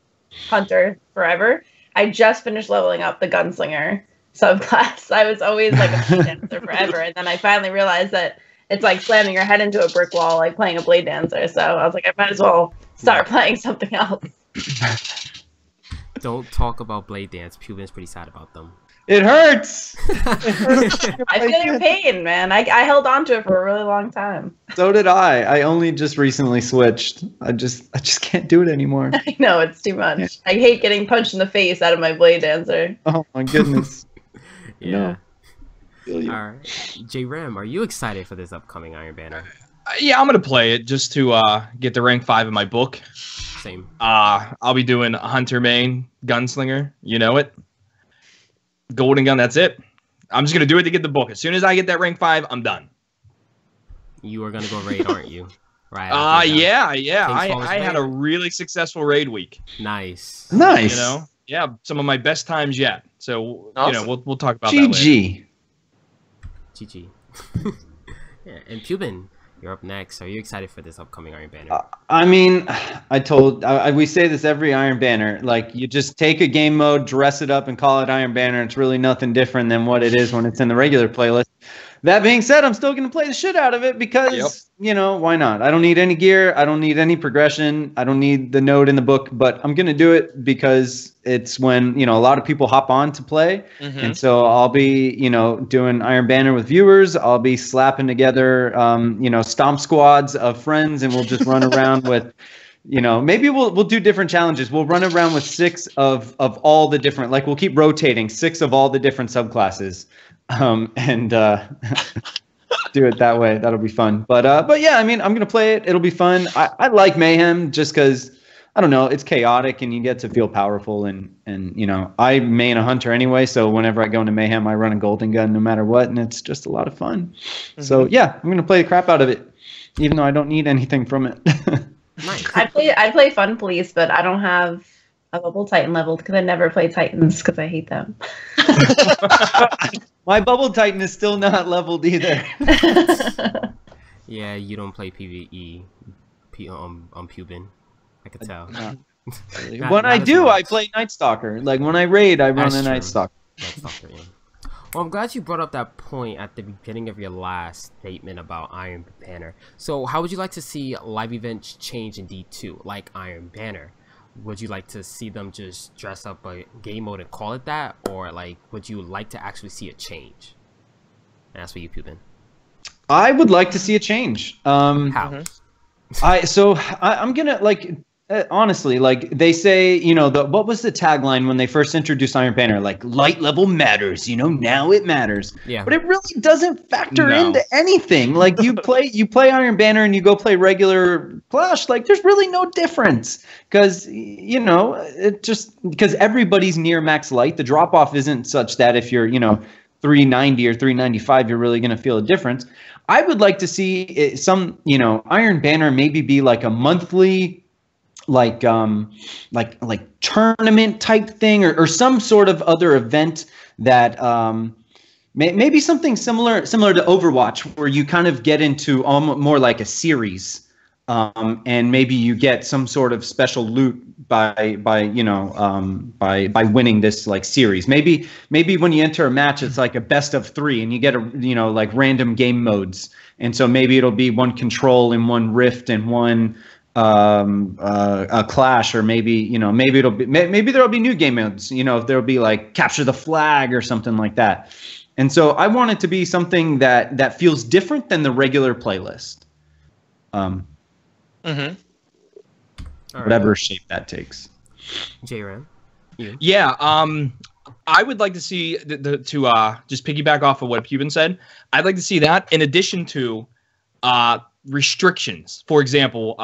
Hunter forever. I just finished leveling up the Gunslinger subclass. I was always like a Blade Dancer forever, and then I finally realized that it's like slamming your head into a brick wall, like playing a Blade Dancer. So I was like, I might as well start playing something else. Don't talk about Blade Dance. Pubin's pretty sad about them. It hurts. I feel your pain, man. I held on to it for a really long time. So did I. I only just recently switched. I just can't do it anymore. I know, it's too much. Yeah. I hate getting punched in the face out of my Blade Dancer. Oh my goodness. Yeah. No. All right. J-Ram, are you excited for this upcoming Iron Banner? Yeah, I'm gonna play it just to get the rank 5 in my book. Same. I'll be doing Hunter main Gunslinger. You know it. Golden Gun. That's it. I'm just gonna do it to get the book. As soon as I get that rank 5, I'm done. You are gonna go raid, aren't you? Right. Yeah. I had a really successful raid week. Nice. You know. Yeah, some of my best times yet. So awesome. You know, we'll talk about that later. GG. Yeah, and Pubin, you're up next. Are you excited for this upcoming Iron Banner? I mean, we say this every Iron Banner. Like, you just take a game mode, dress it up, and call it Iron Banner. It's really nothing different than what it is when it's in the regular playlist. That being said, I'm still going to play the shit out of it because, you know, why not? I don't need any gear. I don't need any progression. I don't need the node in the book, but I'm going to do it because it's when, you know, a lot of people hop on to play. And so I'll be, you know, doing Iron Banner with viewers. I'll be slapping together, you know, stomp squads of friends, and we'll just run around with, you know, maybe we'll do different challenges. We'll run around with 6 of all the different, like we'll keep rotating 6 of all the different subclasses. And do it that way. That'll be fun. But yeah, I mean, I'm gonna play it. It'll be fun. I like Mayhem just because, I don't know, it's chaotic and you get to feel powerful, and you know, I main a Hunter anyway, so whenever I go into Mayhem, I run a Golden Gun no matter what, and it's just a lot of fun. So yeah, I'm gonna play the crap out of it, even though I don't need anything from it. Nice. I play Fun Police, but I don't have a Bubble Titan leveled because I never play Titans because I hate them. My Bubble Titan is still not leveled either. Yeah, you don't play PvE on Pubin. I could tell. When I do, I play Night Stalker. Like when I raid, I run a Night Stalker. Yeah. Well, I'm glad you brought up that point at the beginning of your last statement about Iron Banner. So how would you like to see live events change in D2, like Iron Banner? would you like to see them just dress up a game mode and call it that, or like would you like to actually see a change? And that's for you, Pubin. I would like to see a change. How? I'm gonna like honestly, like they say, you know, what was the tagline when they first introduced Iron Banner? Like, light level matters, you know, now it matters. Yeah. But it really doesn't factor into anything. Like you play Iron Banner and you go play regular Clash, like there's really no difference. Because, you know, it just because everybody's near max light, the drop off isn't such that if you're, you know, 390 or 395, you're really gonna feel a difference. I would like to see some, you know, Iron Banner maybe be like a monthly like tournament type thing or some sort of other event that maybe something similar to Overwatch, where you kind of get into more like a series, and maybe you get some sort of special loot by winning this like series. Maybe when you enter a match, it's like a best of 3 and you get like random game modes, and so maybe it'll be one control and one rift and one a Clash, or maybe there'll be new game modes, you know, if there'll be like capture the flag or something like that. And so I want it to be something that feels different than the regular playlist, whatever shape that takes. J-Ram? Yeah, I would like to see to just piggyback off of what Pubin said. I'd like to see that in addition to restrictions. For example,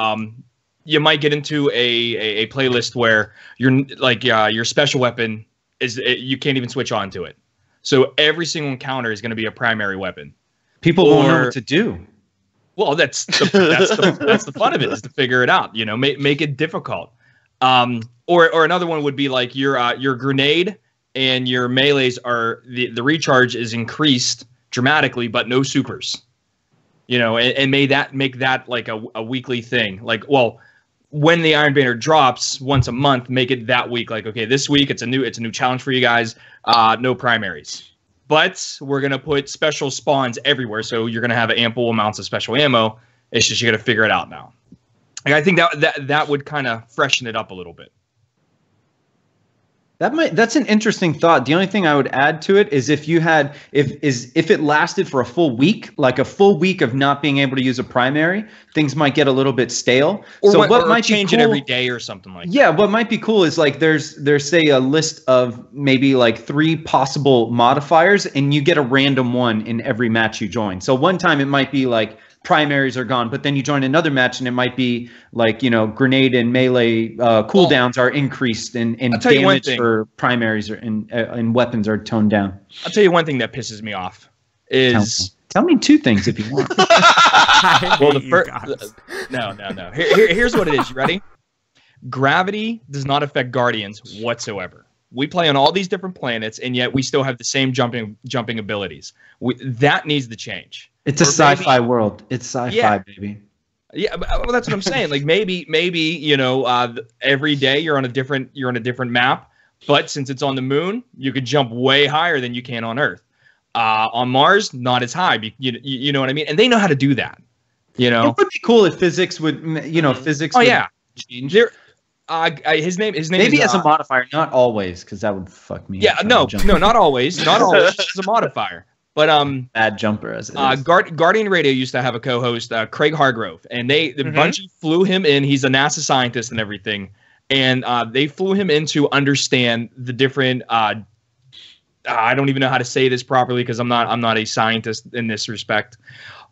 you might get into a playlist where your special weapon is you can't even switch on to it. So every single encounter is going to be a primary weapon. People won't know what to do. Well, that's the fun of it, is to figure it out. You know, make it difficult. Or another one would be like your grenade and your melees are the recharge is increased dramatically, but no supers. You know, and make that like a weekly thing. Like, well, when the Iron Banner drops once a month, make it that week. Like, okay, this week it's a new challenge for you guys. No primaries, but we're gonna put special spawns everywhere, so you're gonna have ample amounts of special ammo. It's just you got to figure it out now. Like, I think that would kind of freshen it up a little bit. That's an interesting thought. The only thing I would add to it is if it lasted for a full week, like a full week of not being able to use a primary, things might get a little bit stale. What might change it every day or something like that. Yeah, what might be cool is like there's say a list of maybe like 3 possible modifiers, and you get a random one in every match you join. So one time it might be like primaries are gone, but then you join another match and it might be like, you know, grenade and melee cooldowns are increased and damage for primaries and weapons are toned down. I'll tell you one thing that pisses me off is tell me 2 things if you want. Well, no. Here's what it is. You ready? Gravity does not affect Guardians whatsoever. We play on all these different planets, and yet we still have the same jumping abilities. That needs to change. It's a sci-fi world. It's sci-fi, baby. Yeah, well, that's what I'm saying. Like maybe you know, every day you're on a different map, but since it's on the moon, you could jump way higher than you can on Earth. On Mars, not as high. You know what I mean? And they know how to do that. You know, it would be cool if physics would, you know, physics. Oh yeah, his name maybe is, as a modifier, not always, because that would fuck me. Yeah, no, not always, not always as a modifier. But bad jumper as it is. Guardian Radio used to have a co-host, Craig Hargrove, and Bungie flew him in. He's a NASA scientist and everything, and they flew him in to understand the different. I don't even know how to say this properly because I'm not a scientist in this respect,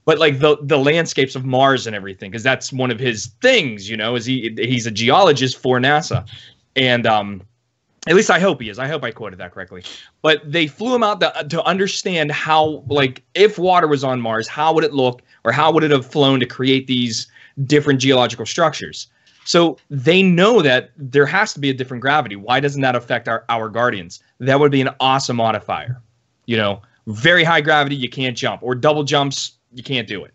but like the landscapes of Mars and everything, because that's one of his things. You know, is he's a geologist for NASA, and at least I hope he is. I hope I quoted that correctly. But they flew him out to understand how, like, if water was on Mars, how would it look, or how would it have flown to create these different geological structures? So they know that there has to be a different gravity. Why doesn't that affect our Guardians? That would be an awesome modifier. You know, very high gravity, you can't jump. Or double jumps, you can't do it.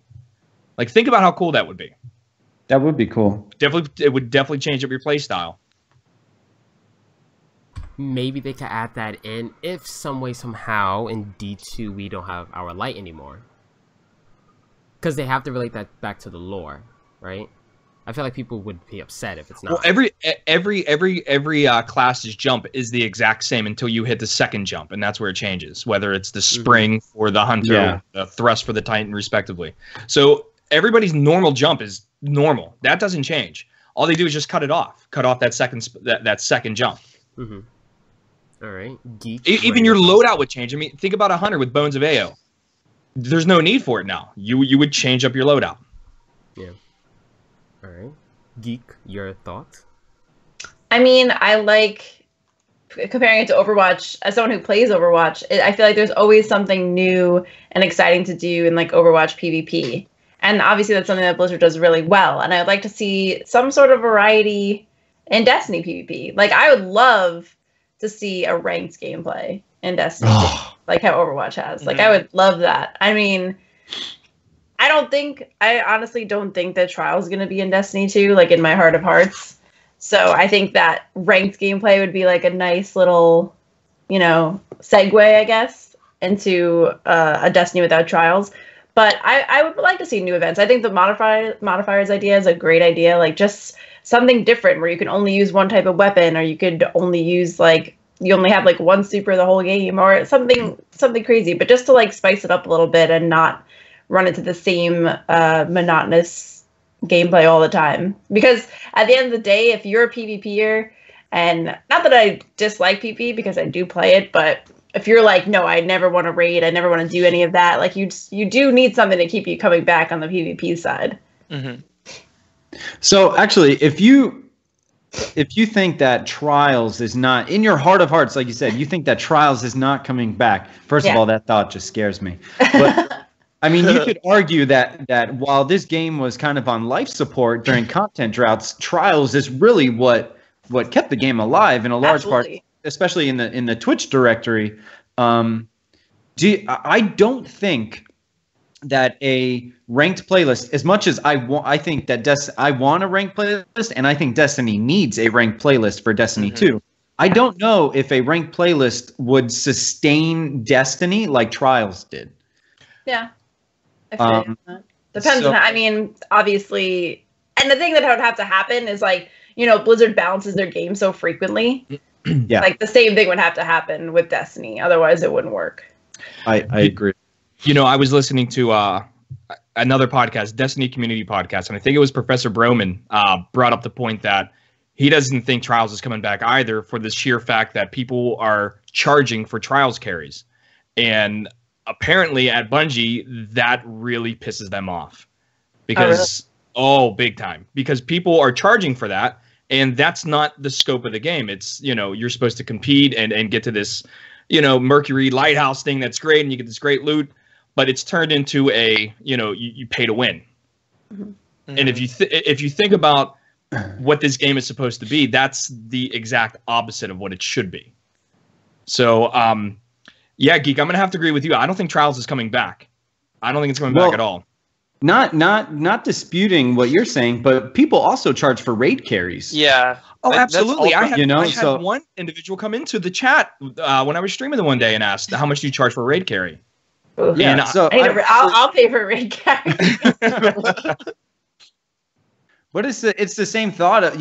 Like, think about how cool that would be. That would be cool. It would definitely change up your play style. Maybe they could add that in if some way, somehow, in D2 we don't have our light anymore. Because they have to relate that back to the lore, right? I feel like people would be upset if it's not. Well, every class's jump is the exact same until you hit the second jump, and that's where it changes. Whether it's the spring for the hunter, the thrust for the titan, respectively. So everybody's normal jump is normal. That doesn't change. All they do is just cut off that second jump. Mm-hmm. All right, Geek. Even your loadout would change. I mean, think about a hunter with Bones of AO. There's no need for it now. You would change up your loadout. Yeah. All right, Geek, your thoughts? I mean, I like comparing it to Overwatch. As someone who plays Overwatch, I feel like there's always something new and exciting to do in like Overwatch PvP. And obviously that's something that Blizzard does really well. And I'd like to see some sort of variety in Destiny PvP. Like, I would love to see a ranked gameplay in Destiny, like how Overwatch has. Like, I would love that. I mean, I honestly don't think that Trials is going to be in Destiny 2, like in my heart of hearts. So I think that ranked gameplay would be like a nice little, segue, I guess, into a Destiny without Trials. But I would like to see new events. I think the modifiers idea is a great idea. Like, just something different where you can only use one type of weapon, or you could only use you only have like one super the whole game, or something crazy. But just to like spice it up a little bit and not run into the same monotonous gameplay all the time. Because at the end of the day, if you're a PvPer, and not that I dislike PvP because I do play it, but if you're like, no, I never want to raid, I never want to do any of that, like you do need something to keep you coming back on the PvP side. Mm-hmm. So actually, if you think that Trials is not, in your heart of hearts, like you said, you think that Trials is not coming back, first of all, that thought just scares me. But I mean, you could argue that while this game was kind of on life support during content droughts, Trials is really what kept the game alive in a large part, especially in the Twitch directory. I don't think that a ranked playlist, as much as I think that I want a ranked playlist, and I think Destiny needs a ranked playlist for Destiny 2. I don't know if a ranked playlist would sustain Destiny like Trials did. Yeah. I feel that. Depends on how, I mean, obviously, and the thing that would have to happen is Blizzard balances their game so frequently. Yeah. Like, the same thing would have to happen with Destiny. Otherwise, it wouldn't work. I agree. I was listening to another podcast, Destiny Community Podcast, and I think it was Professor Broman brought up the point that he doesn't think Trials is coming back either, for the sheer fact that people are charging for Trials carries. And apparently at Bungie, that really pisses them off. Because, big time. Because people are charging for that, and that's not the scope of the game. It's, you're supposed to compete and get to this, Mercury Lighthouse thing that's great, and you get this great loot, but it's turned into a, you pay to win. Mm-hmm. And if you think about what this game is supposed to be, that's the exact opposite of what it should be. So, yeah, Geek, I'm going to have to agree with you. I don't think Trials is coming back. I don't think it's coming back at all. Not disputing what you're saying, but people also charge for raid carries. Yeah. Oh, absolutely. I had one individual come into the chat when I was streaming the one day and asked, how much do you charge for a raid carry? Yeah, and so I'll pay for a raid carry. But it's the same thought of,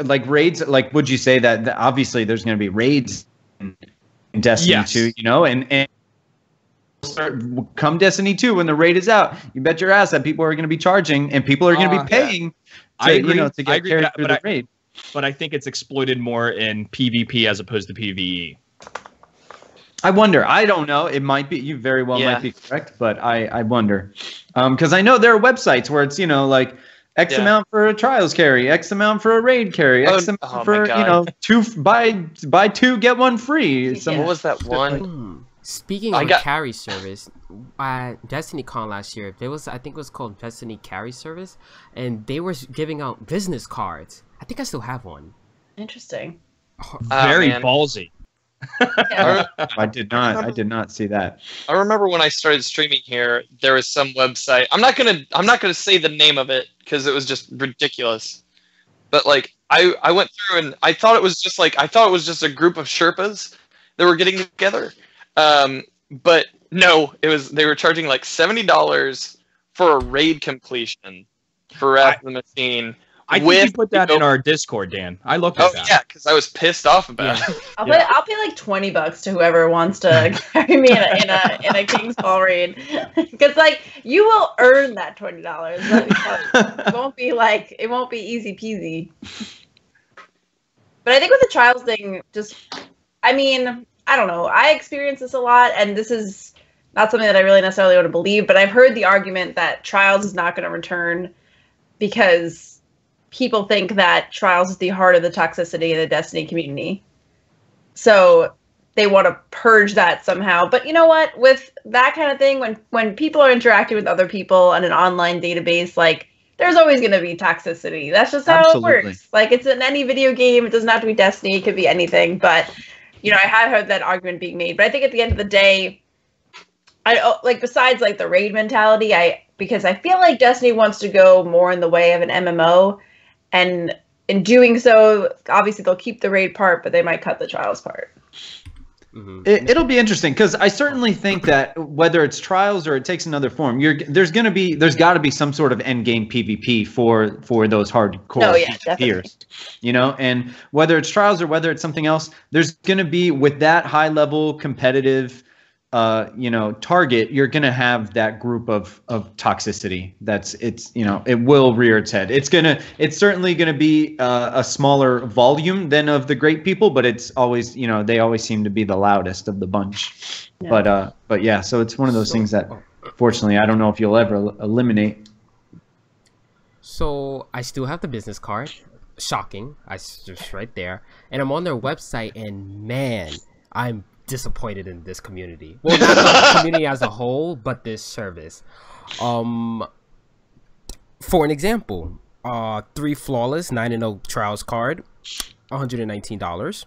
like raids. Like, would you say that obviously there's going to be raids in Destiny 2, and come Destiny 2 when the raid is out, you bet your ass that people are going to be charging and people are going to be paying to get carried through the raid. But I think it's exploited more in PvP as opposed to PvE. I wonder. I don't know. It might be. You very well might be correct, but I wonder. Because I know there are websites where it's, like X amount for a Trials carry, X amount for a raid carry, X amount for, buy two, get one free. What was that one? Speaking of carry service, Destiny Con last year, I think it was called Destiny Carry Service, and they were giving out business cards. I think I still have one. Interesting. Very ballsy. I did not see that. I remember when I started streaming here, there was some website. I'm not gonna say the name of it because it was just ridiculous. But I went through and I thought it was just a group of Sherpas that were getting together. But no, they were charging like $70 for a raid completion for Wrath of the Machine, I think you put that in our Discord, Dan. I looked at that. Oh yeah, because I was pissed off about it. I'll pay like $20 to whoever wants to carry me in a King's Fall raid, because like you will earn that $20. It won't be easy peasy. But I think with the trials thing, I don't know. I experience this a lot, and this is not something that I really necessarily want to believe, but I've heard the argument that trials is not going to return because people think that trials is the heart of the toxicity in the Destiny community. So they want to purge that somehow. But you know what? With that kind of thing, when people are interacting with other people on an online database, like, there's always going to be toxicity. That's just how it works. Like, it's in any video game. It doesn't have to be Destiny. It could be anything. But, I have heard that argument being made. But I think at the end of the day, besides like the raid mentality, because I feel like Destiny wants to go more in the way of an MMO, and in doing so, obviously they'll keep the raid part, but they might cut the trials part. Mm-hmm. It'll be interesting, because I certainly think that whether it's trials or it takes another form, there's got to be some sort of end game PvP for those hardcore peers, and whether it's trials or whether it's something else, there's going to be, with that high level competitive target, you're going to have that group of toxicity. It will rear its head. It's certainly going to be a smaller volume than of the great people, but it's always, they always seem to be the loudest of the bunch. Yeah. But yeah, so it's one of those things that, fortunately, I don't know if you'll ever eliminate. So I still have the business card. Shocking. I just right there. And I'm on their website, and man, I'm disappointed in this community. Well, not the community as a whole, but this service. For an example, 3 flawless 9-0 trials card, $119.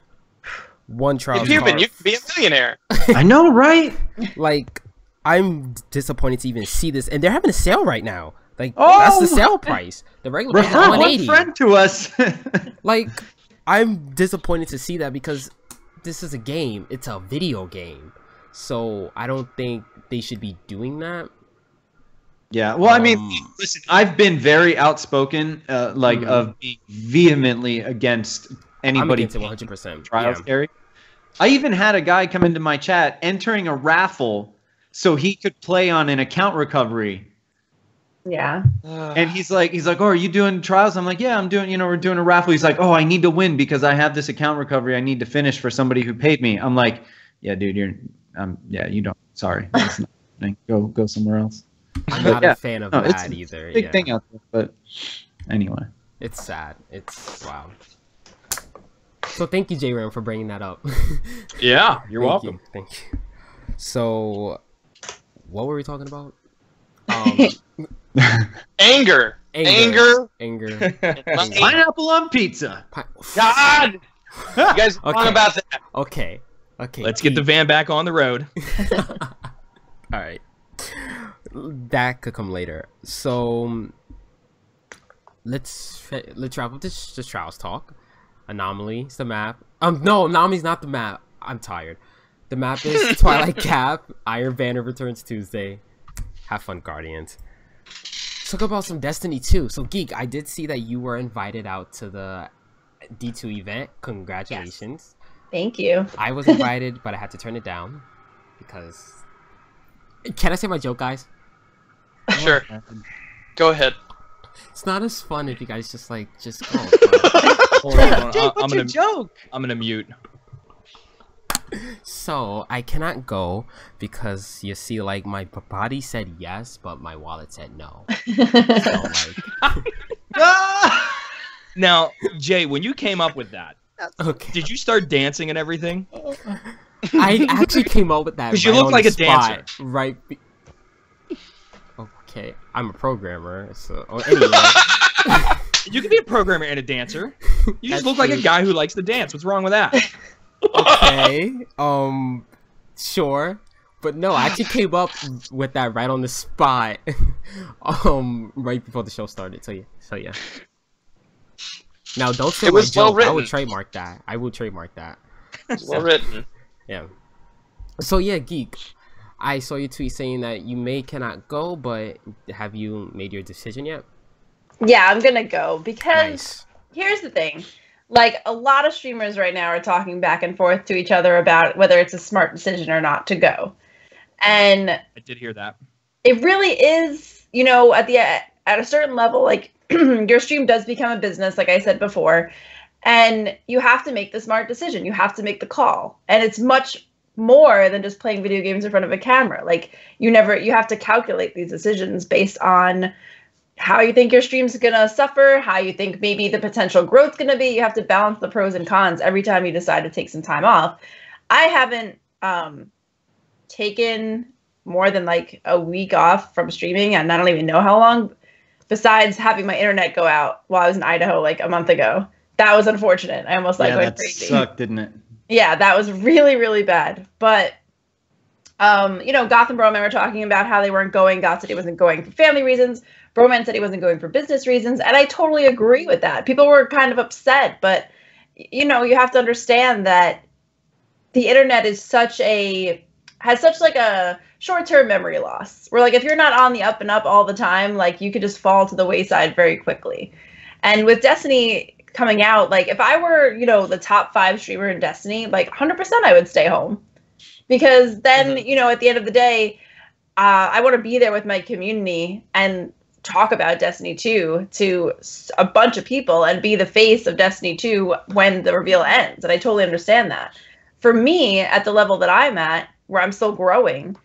1 trials card. You can be a millionaire. I know, right? Like, I'm disappointed to even see this, and they're having a sale right now. Like, that's the sale price. The regular price is $180. One friend to us. Like, I'm disappointed to see that, because this is a game. It's a video game. So I don't think they should be doing that. Yeah. Well, listen, I've been very outspoken, of being vehemently against anybody. I'm against it 100%. Trials carry. I even had a guy come into my chat entering a raffle so he could play on an account recovery. Yeah. And he's like, oh, are you doing trials? I'm like, yeah, I'm doing, we're doing a raffle. He's like, oh, I need to win because I have this account recovery I need to finish for somebody who paid me. I'm like, yeah, dude, you don't. Sorry. That's not, go somewhere else. I'm not a fan of that either. Big thing out there, but anyway. It's sad. It's wow. So thank you, J-Ram, for bringing that up. Yeah, you're welcome. Thank you. So, what were we talking about? Anger. Pineapple on pizza. God! You guys are wrong about that. Okay. Let's get the van back on the road. All right. That could come later. So, let's wrap up this trials talk. Anomaly is the map. No, Anomaly's not the map. I'm tired. The map is Twilight Cap. Iron Banner returns Tuesday. Have fun, Guardians. Let's talk about some Destiny 2. So, Geek, I did see that you were invited out to the D2 event. Congratulations. Yes. Thank you. I was invited, but I had to turn it down because... Can I say my joke, guys? Sure. Go ahead. It's not as fun if you guys just go. Hold on. Jake, what's your joke? I'm gonna mute. So I cannot go because you see, like, my body said yes, but my wallet said no. So, Now, Jay, when you came up with that, okay, did you start dancing and everything? I actually came up with that because you look like a dancer, right? Okay, I'm a programmer, so anyway. You can be a programmer and a dancer. You just look like a guy who likes to dance. What's wrong with that? Okay, sure, but no, I actually came up with that right on the spot, right before the show started. So yeah. Now don't say my joke. I would trademark that. Well written. Yeah. So yeah, Geek, I saw your tweet saying that you cannot go, but have you made your decision yet? Yeah, I'm gonna go because Nice. here's the thing. Like, a lot of streamers right now are talking back and forth to each other about whether it's a smart decision or not to go. And I did hear that. it really is, you know, at a certain level, like your stream does become a business, like I said before, and you have to make the smart decision. You have to make the call. And it's much more than just playing video games in front of a camera. Like, you have to calculate these decisions based on how you think your stream's gonna suffer, how you think maybe the potential growth's gonna be. You have to balance the pros and cons every time you decide to take some time off. I haven't taken more than like a week off from streaming, and I don't even know how long, besides having my internet go out while I was in Idaho like a month ago. That was unfortunate. I almost went that crazy. sucked, didn't it? Yeah, that was really, really bad. But you know, Goth and Broman were talking about how they weren't going. Goth said he wasn't going for family reasons. Broman said he wasn't going for business reasons, and I totally agree with that. People were kind of upset, but you know, you have to understand that the internet has such like a short-term memory loss. Where like if you're not on the up and up all the time, like you could just fall to the wayside very quickly. And with Destiny coming out, like if I were, you know, the top 5 streamer in Destiny, like 100% I would stay home. Because then, you know, at the end of the day, I want to be there with my community and talk about Destiny 2 to a bunch of people and be the face of Destiny 2 when the reveal ends. And I totally understand that. For me, at the level that I'm at, where I'm still growing,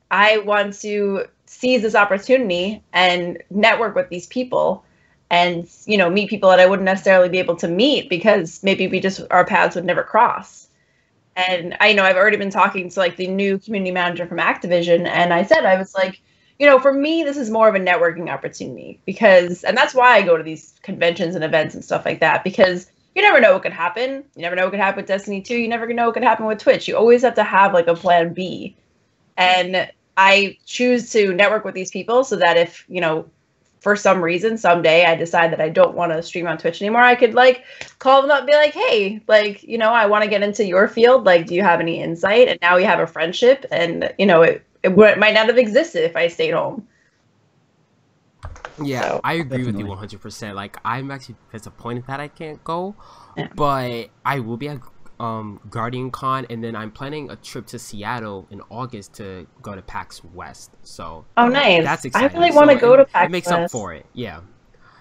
I want to seize this opportunity and network with these people and, you know, meet people that I wouldn't necessarily be able to meet because maybe our paths would never cross. And I know I've already been talking to like the new community manager from Activision, and I was like, you know, for me, this is more of a networking opportunity and that's why I go to these conventions and events and stuff like that, because you never know what could happen. You never know what could happen with Destiny 2. You never know what could happen with Twitch. You always have to have like a plan B. And I choose to network with these people so that if, you know, for some reason, someday I decide that I don't want to stream on Twitch anymore, I could like call them up and be like, hey, like, you know, I want to get into your field. Like, do you have any insight? And now we have a friendship, and, you know, it might not have existed if I stayed home. Yeah, So, I agree with you definitely. 100%. Like, I'm actually disappointed that I can't go, Yeah. but I will be at Guardian Con, and then I'm planning a trip to Seattle in August to go to PAX West. So oh, nice. that's I exciting. really want to go to PAX It makes West. up for it. Yeah.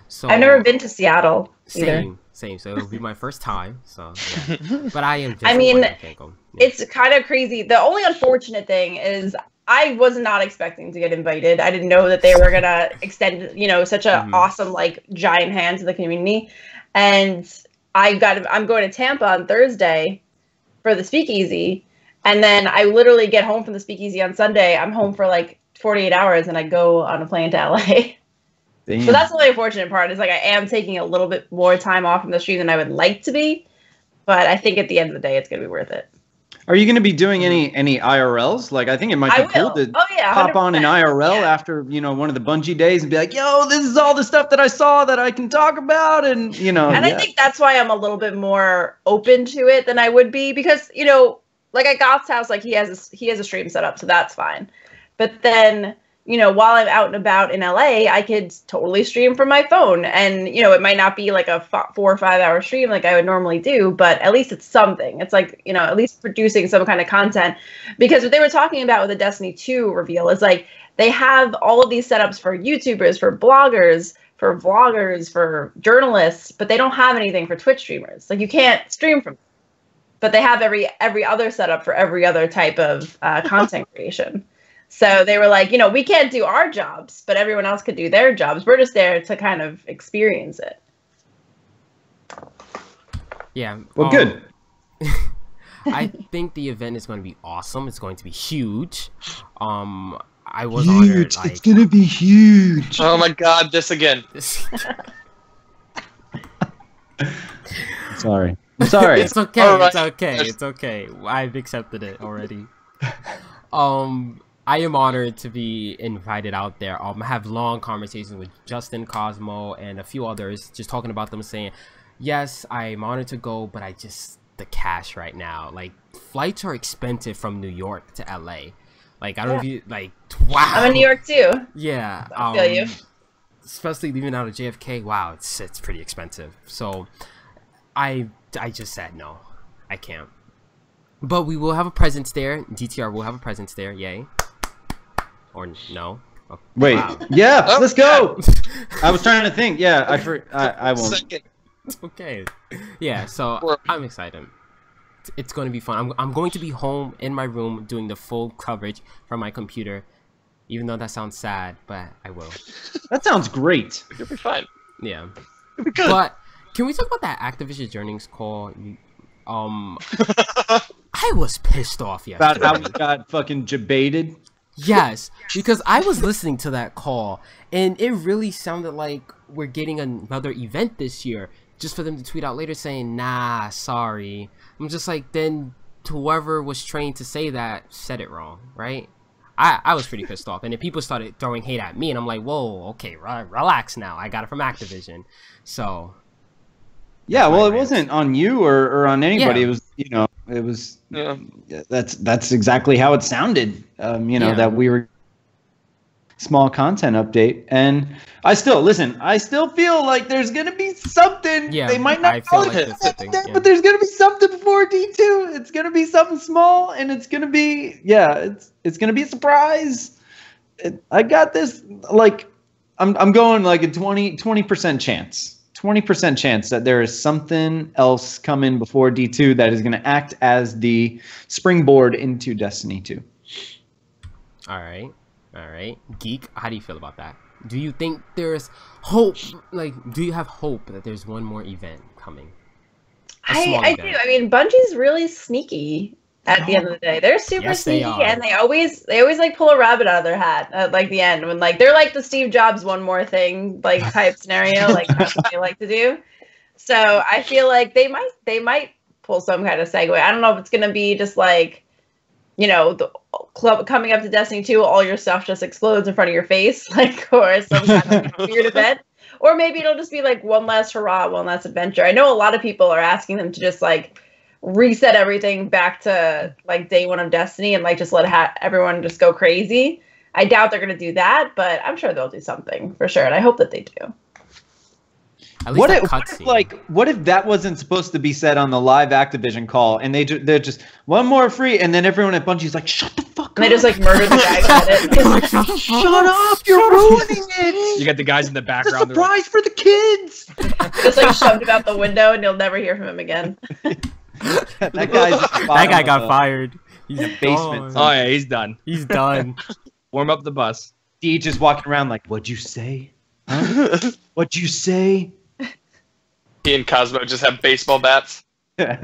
So I've never been to Seattle either. Same. So it'll be my first time. So, yeah. But I am. I mean, disappointed I can't go. Yeah. It's kind of crazy. The only unfortunate thing is I was not expecting to get invited. I didn't know that they were gonna extend, you know, such an awesome, like, giant hand to the community. And I'm going to Tampa on Thursday for the speakeasy, and then I literally get home from the speakeasy on Sunday. I'm home for like 48 hours, and I go on a plane to LA. Damn. So that's the only unfortunate part. Is like I am taking a little bit more time off from the stream than I would like to be, but I think at the end of the day, it's gonna be worth it. Are you going to be doing any IRLs? Like, I think it might I be cool will. to Oh yeah, pop on an 100%. IRL Yeah. after, you know, one of the Bungie days and be like, yo, this is all the stuff that I saw that I can talk about. And, you know, And I think that's why I'm a little bit more open to it than I would be, because, you know, like at Goth's house, like he has a stream set up, so that's fine. But then, you know, while I'm out and about in LA, I could totally stream from my phone, and, you know, it might not be like a 4 or 5 hour stream like I would normally do, but at least it's something. It's like, you know, at least producing some kind of content, because what they were talking about with the Destiny 2 reveal is like they have all of these setups for YouTubers, for bloggers, for vloggers, for journalists, but they don't have anything for Twitch streamers. Like, you can't stream from, but they have every other setup for every other type of content creation. So they were like, you know, we can't do our jobs, but everyone else could do their jobs. We're just there to kind of experience it. Yeah. well, good. I think the event is going to be awesome. It's going to be huge. I was honored. Like, going to be huge. Oh my god, this again. Sorry. I'm sorry. It's okay. All right. It's okay. It's okay. I've accepted it already. I am honored to be invited out there. I have long conversations with Justin, Cosmo, and a few others, just talking about them, saying, yes, I'm honored to go, but the cash right now. Like, flights are expensive from New York to LA. Like, I don't know if you, like, wow. I'm in New York too. Yeah. I feel you. especially leaving out of JFK. Wow, it's pretty expensive. So I just said no, I can't. But we will have a presence there. DTR will have a presence there. Yay. Or no. Oh, wait. wow. Yeah, let's go. I was trying to think. Yeah, I won't. Second. It's okay. Yeah, so I'm excited. It's going to be fun. I'm going to be home in my room doing the full coverage from my computer. Even though that sounds sad, but I will. That sounds great. You'll be fine. Yeah. You'll be good. But can we talk about that Activision earnings call? I was pissed off yesterday. About how we got fucking debated. Yes, because I was listening to that call, and it really sounded like we're getting another event this year, just for them to tweet out later saying, nah, sorry. I'm just like, then whoever was trained to say that said it wrong, right? I was pretty pissed off, and then people started throwing hate at me, and I'm like, whoa, okay, relax now. I got it from Activision. So... Yeah, well, it wasn't on you or on anybody. Yeah. It was, you know, it was. Yeah. That's exactly how it sounded. You know, that we were small content update, and I still feel like there's gonna be something. Yeah, they might not call like it something, but there's gonna be something before D2. It's gonna be something small, and it's gonna be it's gonna be a surprise. I got this. Like, I'm going like a 20% chance. 20% chance that there is something else coming before D2 that is going to act as the springboard into Destiny 2. All right. Geek, how do you feel about that? Do you think there's hope? Like, do you have hope that there's one more event coming? I do. I mean, Bungie's really sneaky at the end of the day. They're super sneaky, and they always like pull a rabbit out of their hat at like the end when like they're like the Steve Jobs one more thing like type scenario, like that's what they like to do. So I feel like they might pull some kind of segue. I don't know if it's gonna be just like, you know, the club coming up to Destiny 2, all your stuff just explodes in front of your face, like, or some kind of weird event. Or maybe it'll just be like one last hurrah, one last adventure. I know a lot of people are asking them to just like reset everything back to like day one of Destiny and like just let everyone just go crazy. I doubt they're gonna do that, but I'm sure they'll do something for sure, and I hope that they do. At least what if that wasn't supposed to be said on the live Activision call, and they're just one more free, and then everyone at Bungie's like, shut the fuck up. And they just like murder the guy at it. Shut up, you're ruining it. You got the guys in the background. It's a surprise for the kids. Just like shoved him out the window, and you'll never hear from him again. that guy got fired. He's in the basement. Oh yeah, he's done. He's done. Warm up the bus. D just walking around like, what'd you say? Huh? What'd you say? He and Cosmo just have baseball bats. They're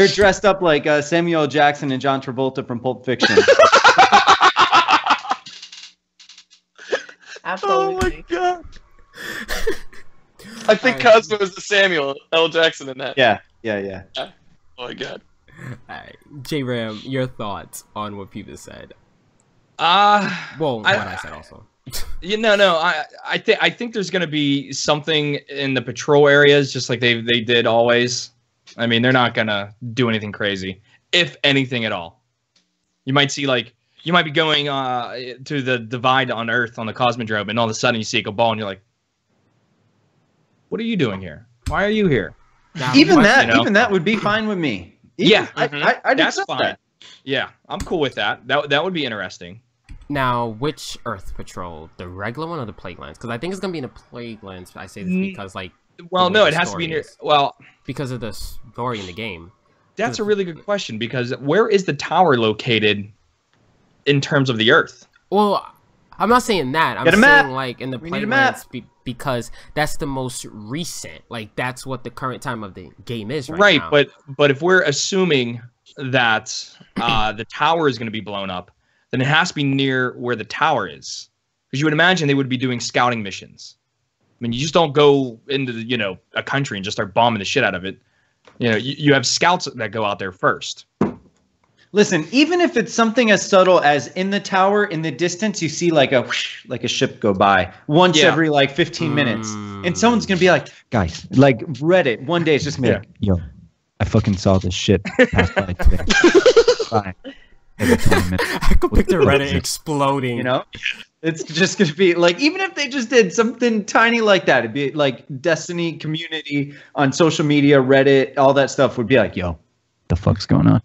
dressed up like Samuel L. Jackson and John Travolta from Pulp Fiction. Absolutely. Oh my god. I think Cosmo is the Samuel L. Jackson in that. Yeah. Oh my god. Alright, J-Ram, your thoughts on what people said? Well, what I said also. I think there's gonna be something in the patrol areas, just like they did always. I mean, they're not gonna do anything crazy, if anything at all. You might see you might be going to the divide on Earth on the Cosmodrome, and all of a sudden you see a ball, and you're like, "What are you doing here? Why are you here?" Even that would be fine with me. I'd that's accept fine. that. Yeah, I'm cool with that. That would be interesting. Now, which Earth Patrol? The regular one or the Plaguelands? Because I think it's going to be in the Plaguelands. I say this because, like... Well, no, it has to be near... Well... Because of the story in the game. That's a really good question, because where is the tower located in terms of the Earth? Well, I'm not saying that. I'm saying, like, in the Plaguelands, because that's the most recent. Like, that's what the current time of the game is right now. Right, but if we're assuming that the tower is going to be blown up, then it has to be near where the tower is. Because you would imagine they would be doing scouting missions. I mean, you just don't go into, a country and just start bombing the shit out of it. You have scouts that go out there first. Listen, even if it's something as subtle as in the tower, in the distance, you see like a ship go by once every 15 minutes. And someone's going to be like, guys, like Reddit, one day it's just me like, yo, I fucking saw this shit pass by today. Bye. every 20 minutes. I could picture Reddit exploding. You know, it's just gonna be like, even if they just did something tiny like that, it'd be like Destiny community on social media, Reddit, all that stuff would be like, yo, the fuck's going on?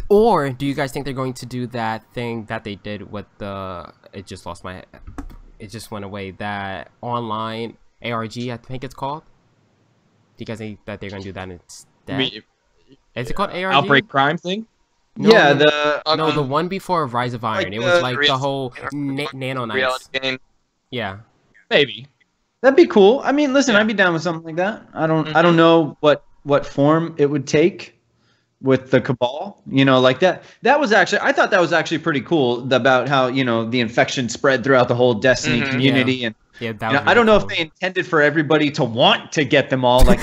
Or do you guys think they're going to do that thing that they did with the? It just lost my. It just went away. That online ARG, I think it's called. Do you guys think that they're going to do that instead? Is it called ARG? Outbreak Prime thing? No, Yeah, the one before Rise of Iron. Like It was like the the whole Nano Knights. reality game. Yeah. Maybe. that'd be cool. I mean, listen, Yeah. I'd be down with something like that. I don't know what form it would take with the Cabal, you know, like that. That was actually, I thought that was actually pretty cool about how, you know, the infection spread throughout the whole Destiny community. And Yeah, that you know, was I don't know really if they intended for everybody to want to get them all, like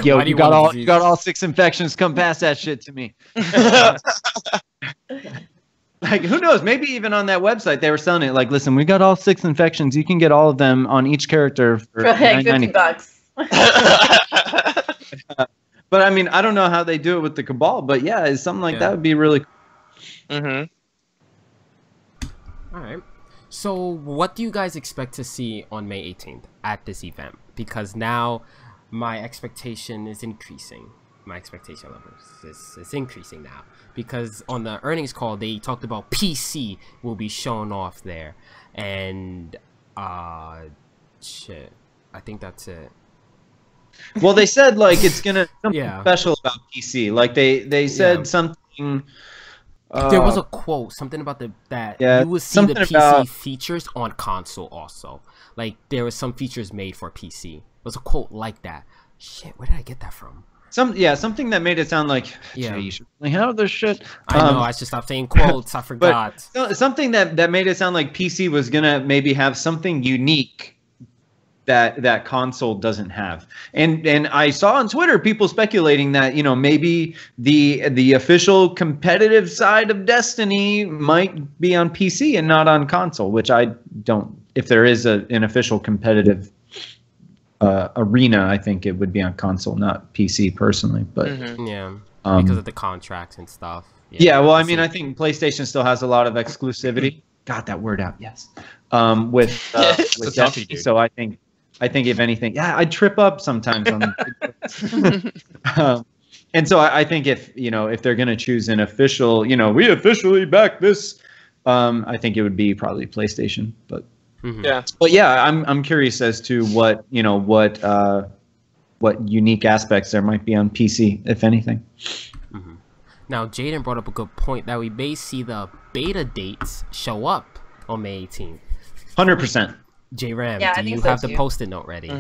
yo, Why do you you got want all disease? you got all 6 infections, come pass that shit to me. Like, who knows? Maybe even on that website they were selling it. Like, listen, we got all 6 infections. You can get all of them on each character for For like $9.90. $50. But I mean, I don't know how they do it with the Cabal. But yeah, it's something like that would be really cool. All right. So, what do you guys expect to see on May 18th at this event? Because now my expectation is increasing. My expectation level is increasing now. Because on the earnings call, they talked about PC will be shown off there. And, shit. I think that's it. Well, they said like it's gonna something Yeah. special about PC. Like they said something. There was a quote, something about that Yeah, you will see the something PC about- features on console also. Like there was some features made for PC. It was a quote like that. Shit, where did I get that from? something that made it sound like Yeah. you should really have this shit. I know, I should stop saying quotes. I forgot. Something that made it sound like PC was gonna maybe have something unique that console doesn't have. And I saw on Twitter people speculating that, you know, maybe the official competitive side of Destiny might be on PC and not on console, which I don't. If there is an official competitive arena, I think it would be on console, not PC personally. But Yeah, because of the contracts and stuff. yeah, well, I PC. mean, I think PlayStation still has a lot of exclusivity. Got that word out, yes. With It's a toughie, Destiny, dude. so I think if anything, yeah, I trip up sometimes on. And so I think if they're gonna choose an official, we officially back this, I think it would be probably PlayStation. But Yeah. but yeah, I'm curious as to what unique aspects there might be on PC, if anything. Now, Jaden brought up a good point that we may see the beta dates show up on May 18th. 100%. J-Ram, Yeah, I do think you so have the too. post-it note ready?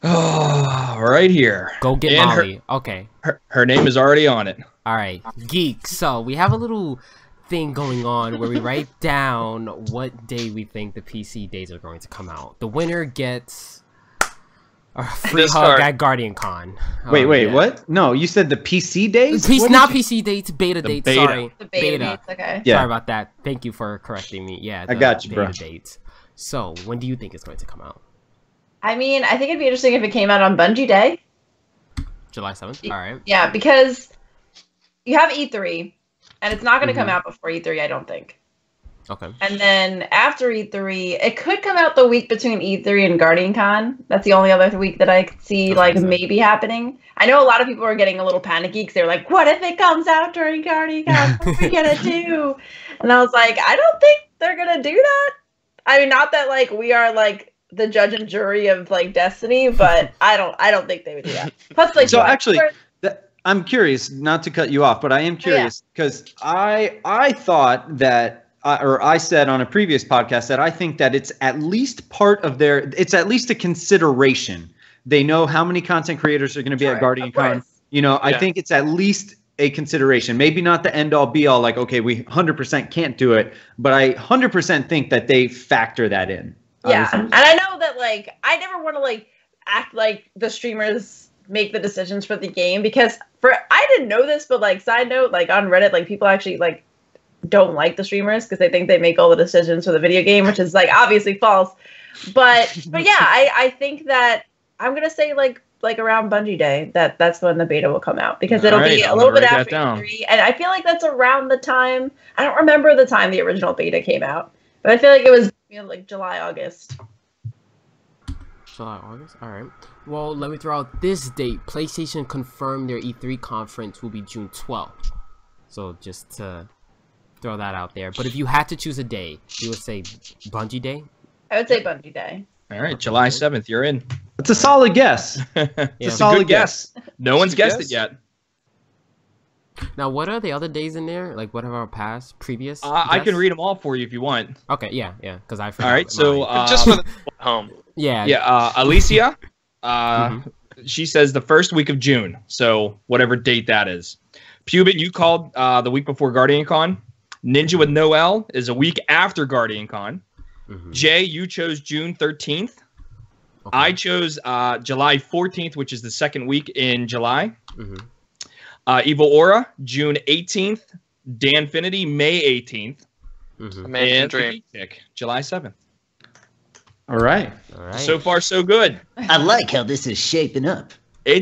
Oh, right here. Go get And Molly. Okay. Her name is already on it. All right, geek. So we have a little thing going on where we write down what day we think the PC days are going to come out. The winner gets a free This hug card. at Guardian Con. Wait, Yeah. what? No, you said the PC days? PC, What not did you- PC dates, beta dates. beta. Sorry, The beta dates, okay. Yeah. Sorry about that. Thank you for correcting me. Yeah, I the got you, beta bro. dates. So when do you think it's going to come out? I mean, I think it'd be interesting if it came out on Bungie Day. July 7th. All right. Yeah, because you have E3, and it's not going to Mm-hmm. come out before E3, I don't think. Okay. And then after E3, it could come out the week between E3 and Guardian Con. That's the only other week that I could see Okay, so- maybe happening. I know a lot of people are getting a little panicky because they're like, "What if it comes out during Guardian Con? What are we gonna do?" And I was like, I don't think they're gonna do that. I mean, not that like we are like the judge and jury of like Destiny, but I don't think they would do that. Plus, like, So actually, I'm curious, not to cut you off, but I am curious because I thought that, or I said on a previous podcast that I think that it's at least part of it's at least a consideration. They know how many content creators are going to be at Guardian Con. I think it's at least a consideration. Maybe not the end all be all, like, okay, we 100% can't do it, but I 100% think that they factor that in. Yeah, and I know that like I never want to like act like the streamers make the decisions for the game because I didn't know this, but like side note, like on Reddit, like people actually like don't like the streamers because they think they make all the decisions for the video game, which is like obviously false. But yeah, I think that I'm gonna say like like around Bungie Day that's when the beta will come out, because it'll be a I'm little gonna bit write after that down. E3, and I feel like that's around the time. I don't remember the time the original beta came out, but I feel like it was like July, August. July, August? Alright. Well, let me throw out this date. PlayStation confirmed their E3 conference will be June 12th. So just to throw that out there. But if you had to choose a day, you would say Bungie Day? I would say Bungie Day. All right, July 7th, you're in. It's a solid guess. It's a solid good guess. No one's guessed guess. it yet. Now, what are the other days in there? Like, what have our past, previous? I can guests? read them all for you if you want. Okay, yeah, because I forgot. All right, so mine. Just for the people at home. yeah. Alicia, Mhm. she says the first week of June, so whatever date that is. Pubit, you called the week before Guardian Con. Ninja with Noel is a week after Guardian Con. Mhm. Jay, you chose June 13th. Okay. I chose July 14th, which is the second week in July. Mhm. Evil Aura, June 18th. Danfinity, May 18th. Mhm. American And Dream. Tick, July 7th. All right. All right. So far, so good. I like how this is shaping up. I'm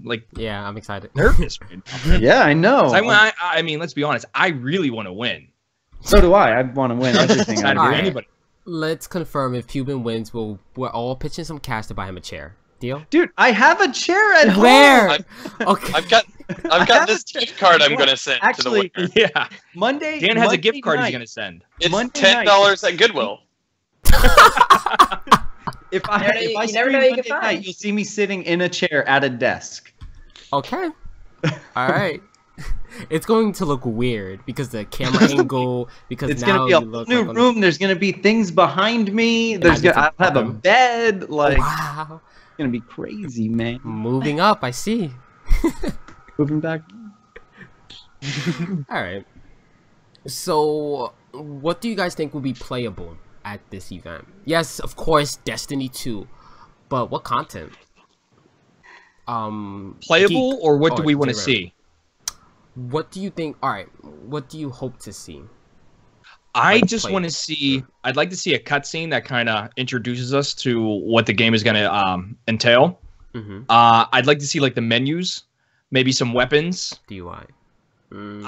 like yeah, I'm excited. nervous right now. Yeah, I know. I mean, let's be honest. I really want to win. So do I. I want to win everything. Out I of do. Alright. anybody. Let's confirm if Pubin wins, we're all pitching some cash to buy him a chair. Deal? Dude, I have a chair at home. Where? I- Okay. I've got have this a- gift card I'm gonna send Actually, to the winner. Yeah. Monday. Dan has a Monday gift card night, he's gonna send. It's Monday $10 at Goodwill. If I You if I never stream know you Monday can find. night, you'll see me sitting in a chair at a desk. Okay. All right. It's going to look weird because the camera angle. Because It's now gonna be a you look new like room. There's gonna be things behind me. There's get gonna to I'll have a put them. bed. Like Wow. it's gonna be crazy, man. Moving up, I see. Moving back. All right. So, what do you guys think will be playable at this event? Yes, of course, Destiny 2, but what content? Playable, Geek- or what do oh, we want to J-Ram. see? What do you think? All right, what do you hope to see? I Like just play- want to see. I'd like to see a cutscene that kind of introduces us to what the game is going to entail. Mm-hmm. I'd like to see like the menus, maybe some weapons. DUI. Mm.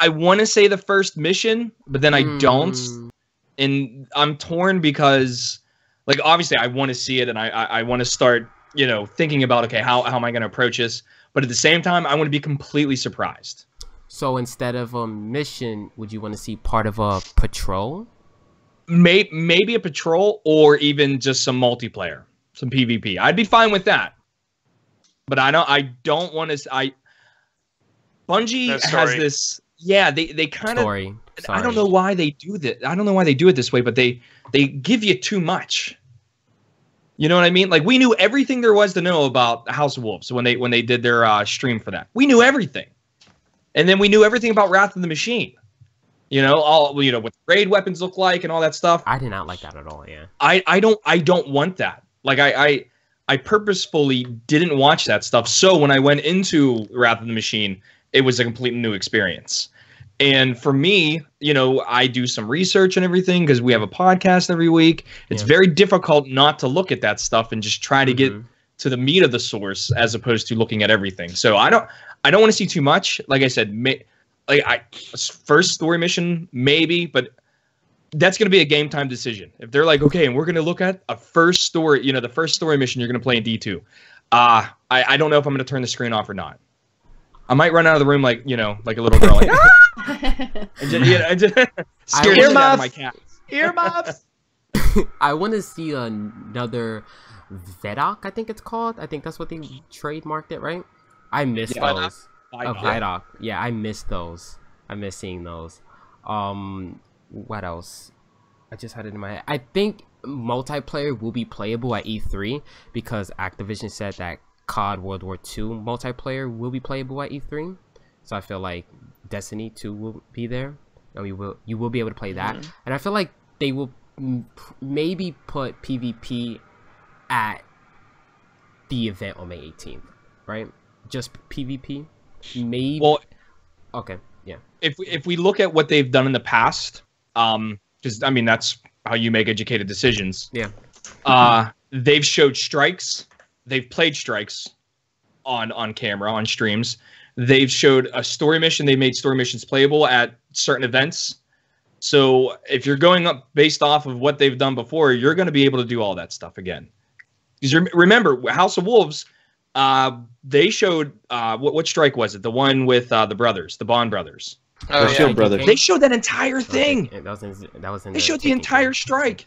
I want to say the first mission, but then I don't, Mm. and I'm torn because, like, obviously I want to see it, and I want to start, thinking about, okay, how am I going to approach this? But at the same time, I want to be completely surprised. So instead of a mission, would you want to see part of a patrol? Maybe a patrol, or even just some multiplayer, some PvP. I'd be fine with that. But I don't want to. Bungie No has story. this. Yeah, they kind of. Story. I don't Sorry. know why they do that. I don't know why they do it this way, but they give you too much. You know what I mean? Like, we knew everything there was to know about House of Wolves when they did their stream for that. We knew everything, and then we knew everything about Wrath of the Machine. What the raid weapons look like and all that stuff. I did not like that at all. Yeah. I don't want that. Like, I purposefully didn't watch that stuff. So when I went into Wrath of the Machine, it was a completely new experience. And for me, I do some research and everything because we have a podcast every week. It's Yeah. very difficult not to look at that stuff and just try to get Mhm. to the meat of the source as opposed to looking at everything. So I don't want to see too much. Like I said, first story mission maybe, but that's going to be a game time decision. If they're like, okay, and we're going to look at a first story, the first story mission you're going to play in D2. I don't know if I'm going to turn the screen off or not. I might run out of the room like a little girl, like, and just scare the shit out of my cat. Earmuffs. I want to see another Vedok, I think it's called. I think that's what they trademarked it, right? I miss Yeah. those. Vidok. Yeah, I miss those. I miss seeing those. What else? I just had it in my head. I think multiplayer will be playable at E3 because Activision said that COD World War II multiplayer will be playable at E3. So I feel like Destiny 2 will be there, and you will be able to play that. And I feel like they will maybe put PvP at the event on May 18th, right? Just PvP, maybe. Well, okay, yeah. if we look at what they've done in the past, because I mean that's how you make educated decisions. Yeah. they've showed strikes. They've played strikes on camera, on streams. They've showed a story mission. They made story missions playable at certain events. So if you're going up based off of what they've done before, you're going to be able to do all that stuff again. Because remember, House of Wolves, they showed what strike was it? The one with the brothers, the Bond brothers. Oh, The Shield Brothers. They showed that entire thing. That was in They showed the entire strike.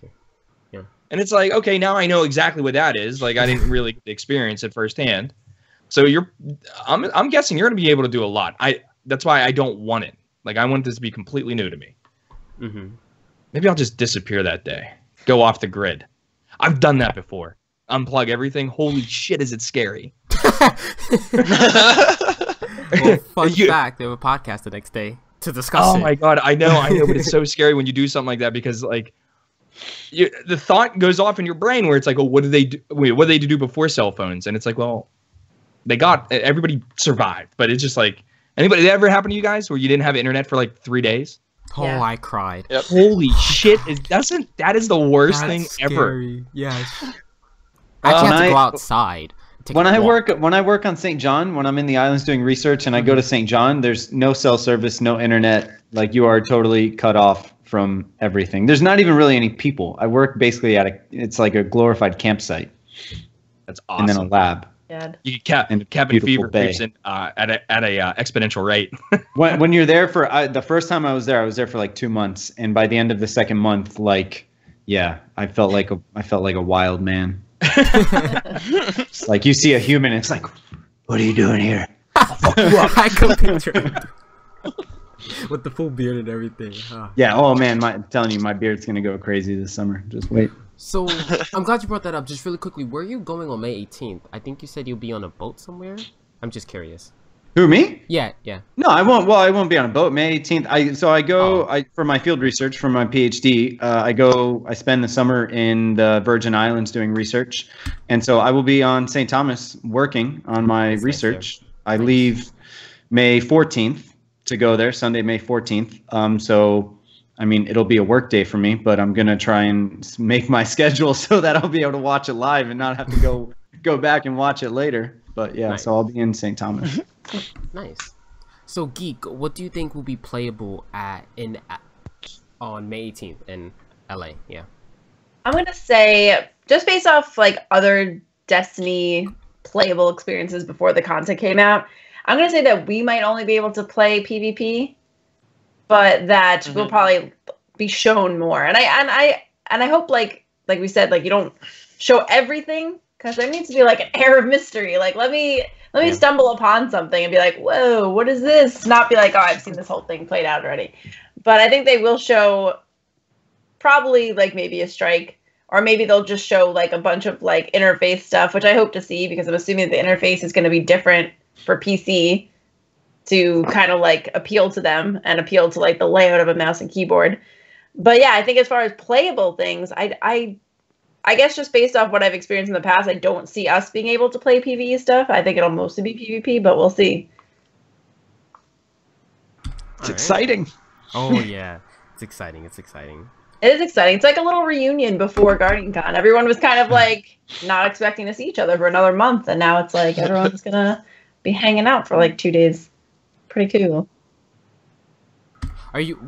Yeah. And it's like, okay, now I know exactly what that is. Like, I didn't really experience it firsthand. So I'm guessing you're going to be able to do a lot. That's why I don't want it. Like, I want this to be completely new to me. Mm-hmm. Maybe I'll just disappear that day. Go off the grid. I've done that before. Unplug everything. Holy shit, is it scary. Well, fun fact, they have a podcast the next day to discuss it. Oh my god, I know, but it's so scary when you do something like that because, like, the thought goes off in your brain where it's like, oh, what did they do? Wait, what did they do before cell phones? And it's like, well, everybody survived, but it's just like, anybody, did that ever happen to you guys where you didn't have internet for like 3 days? Oh, Yeah. I cried. Yep. Holy shit! That is the worst thing ever. Scary. Yes. I actually have to go outside. When I work on St. John, when I'm in the islands doing research and I go to St. John, there's no cell service, no internet. Like, you are totally cut off from everything. There's not even really any people. I work basically it's like a glorified campsite. That's awesome. And then a lab. Yeah. You cabin beautiful fever bay. creeps in at a exponential rate. When you're there for the first time I was there for like 2 months, and by the end of the second month, like, yeah, I felt like a wild man. It's like you see a human, it's like, what are you doing here? I can picture it. With the full beard and everything. Huh. Yeah. Oh man, I'm telling you, my beard's gonna go crazy this summer. Just wait. So, I'm glad you brought that up. Just really quickly, where are you going on May 18th? I think you said you'll be on a boat somewhere. I'm just curious. Who, me? Yeah. No, I won't. Well, I won't be on a boat May 18th. I go for my field research for my PhD. I spend the summer in the Virgin Islands doing research, and so I will be on St. Thomas working on my research. I leave May 14th to go there, Sunday, May 14th. So, I mean, it'll be a work day for me, but I'm gonna try and make my schedule so that I'll be able to watch it live and not have to go back and watch it later. But yeah, Nice. so I'll be in St. Thomas. Nice. So, Geek, what do you think will be playable on May 18th in LA? Yeah. I'm gonna say, just based off like other Destiny playable experiences before the content came out, I'm gonna say that we might only be able to play PvP, but that will probably be shown more. And I hope like we said, like, you don't show everything, because there needs to be like an air of mystery. Like, let me stumble upon something and be like, whoa, what is this? Not be like, oh, I've seen this whole thing played out already. But I think they will show probably like maybe a strike, or maybe they'll just show like a bunch of like interface stuff, which I hope to see, because I'm assuming that the interface is going to be different for PC to kind of like appeal to them and appeal to like the layout of a mouse and keyboard. But yeah, I think as far as playable things, I guess just based off what I've experienced in the past, I don't see us being able to play PvE stuff. I think it'll mostly be PvP, but we'll see. It's exciting. Oh yeah, it's exciting. It's exciting. It is exciting. It's like a little reunion before GuardianCon. Everyone was kind of like not expecting to see each other for another month, and now it's like everyone's gonna be hanging out for like 2 days. Pretty cool.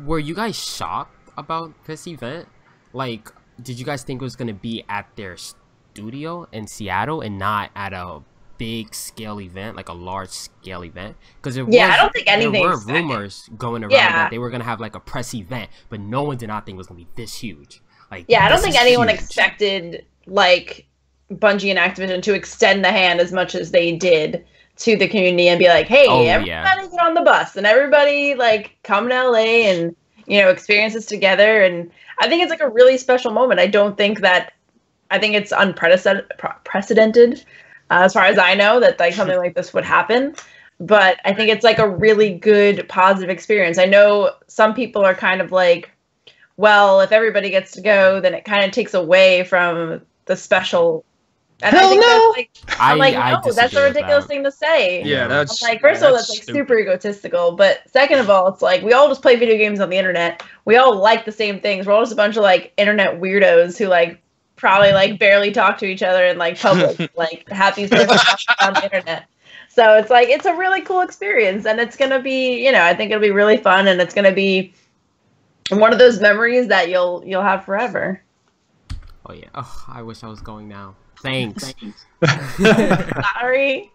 Were you guys shocked about this event? Like, did you guys think it was gonna be at their studio in Seattle and not at a big scale event, like a large scale event? Because I don't think anything. There were rumors going around that they were gonna have like a press event, but no one did not think it was gonna be this huge. Like, yeah, I don't think anyone huge. expected like Bungie and Activision to extend the hand as much as they did to the community and be like, hey, everybody get on the bus and everybody like come to LA and, you know, experience this together. And I think it's like a really special moment. I think it's unprecedented as far as I know, that like something like this would happen. But I think it's like a really good positive experience. I know some people are kind of like, well, if everybody gets to go, then it kind of takes away from the special. And I think that's like, I'm like, no, that's a ridiculous thing to say. Yeah, that's I'm like, first of all, that's like super egotistical. But second of all, it's like we all just play video games on the internet. We all like the same things. We're all just a bunch of like internet weirdos who like probably like barely talk to each other in like public, like have these conversations on the internet. So it's like it's a really cool experience, and it's gonna be, you know, I think it'll be really fun, and it's gonna be one of those memories that you'll have forever. Oh yeah. Oh, I wish I was going now. Thanks. Sorry.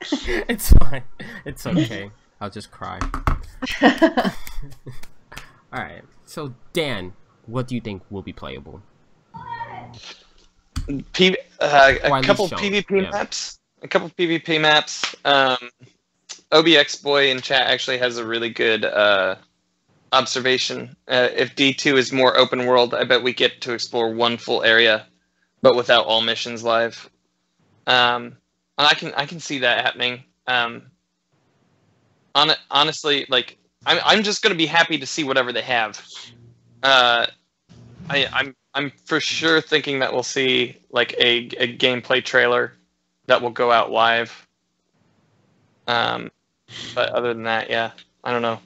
It's fine. It's okay. I'll just cry. All right. So Dan, what do you think will be playable? A couple PvP maps. A couple PvP maps. OBX Boy in chat actually has a really good observation. If D2 is more open world, I bet we get to explore one full area, but without all missions live. And I can see that happening. Honestly, like I'm just gonna be happy to see whatever they have. I'm for sure thinking that we'll see like a gameplay trailer that will go out live. But other than that, yeah, I don't know.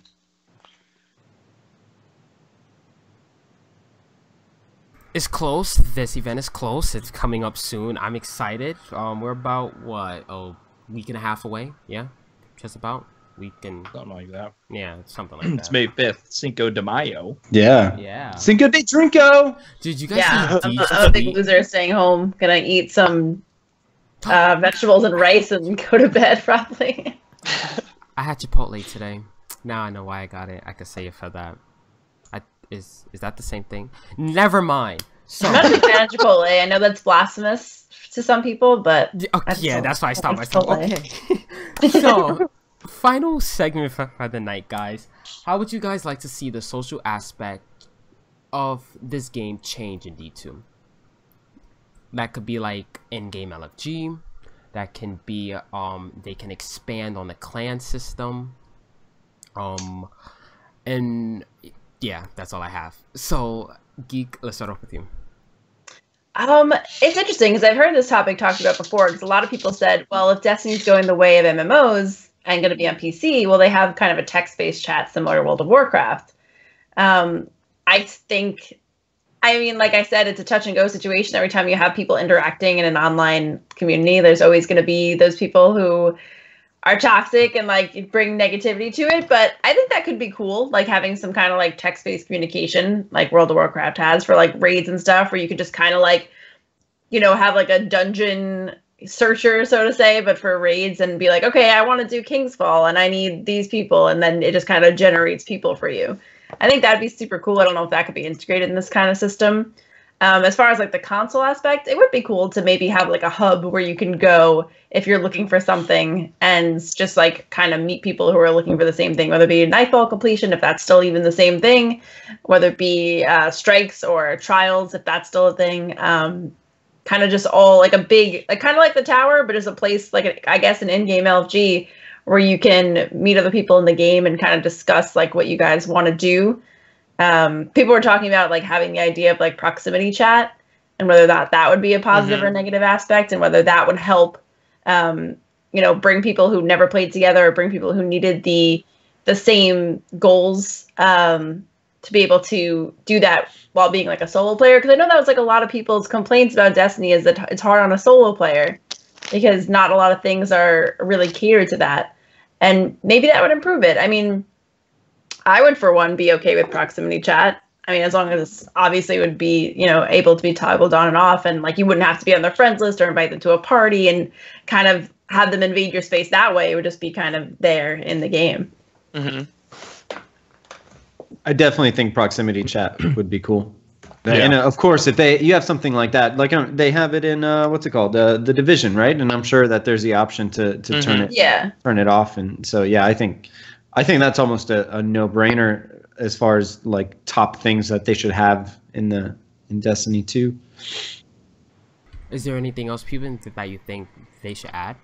It's close. This event is close. It's coming up soon. I'm excited. We're about what, a week and a half away? Yeah, just about. Week and Something like that. yeah, something like that. It's May 5th, Cinco de Mayo. Yeah. Yeah. Cinco de Drinko. Did you guys Yeah, see I'm a big loser staying home. Gonna eat some vegetables and rice and go to bed probably. I had Chipotle today. Now I know why I got it. I could say it for that. Is that the same thing? Never mind. So I'm not a big fan of Chipotle. I know that's blasphemous to some people, but yeah, that's why I stopped that's myself. Chipotle. Okay. So final segment for the night, guys. How would you guys like to see the social aspect of this game change in D2? That could be like in-game LFG. That can be they can expand on the clan system. And yeah, that's all I have. So Geek, let's start off with you. It's interesting because I've heard this topic talked about before, because a lot of people said, well, if Destiny's going the way of MMOs and going to be on PC, well, they have kind of a text-based chat similar to World of Warcraft. I think, I mean, like I said, it's a touch-and-go situation. Every time you have people interacting in an online community, there's always going to be those people who are toxic and like bring negativity to it. But I think that could be cool, like having some kind of like text-based communication like World of Warcraft has for like raids and stuff, where you could just kind of like, you know, have like a dungeon searcher, so to say, but for raids, and be like, okay, I want to do Kingsfall and I need these people, and then it just kind of generates people for you. I think that'd be super cool. I don't know if that could be integrated in this kind of system. As far as like the console aspect, it would be cool to maybe have like a hub where you can go if you're looking for something and just like kind of meet people who are looking for the same thing, whether it be Nightfall completion, if that's still even the same thing, whether it be strikes or trials, if that's still a thing. Kind of just all like a big, like kind of like the tower, but as a place like I guess an in-game LFG where you can meet other people in the game and kind of discuss like what you guys want to do. People were talking about like having the idea of like proximity chat and whether that would be a positive or negative aspect, and whether that would help, you know, bring people who never played together or bring people who needed the same goals to be able to do that while being like a solo player. Because I know that was like a lot of people's complaints about Destiny, is that it's hard on a solo player because not a lot of things are really catered to that. And maybe that would improve it. I mean, I would, for one, be okay with proximity chat. I mean, as long as obviously it would be, you know, able to be toggled on and off, and like you wouldn't have to be on their friends list or invite them to a party and kind of have them invade your space that way. It would just be kind of there in the game. Mm-hmm. I definitely think proximity chat would be cool. Yeah. And of course, if you have something like that, like they have it in what's it called, the Division, right? And I'm sure that there's the option to turn it off. And so yeah, I think that's almost a no-brainer as far as like top things that they should have in Destiny 2. Is there anything else, people, that you think they should add?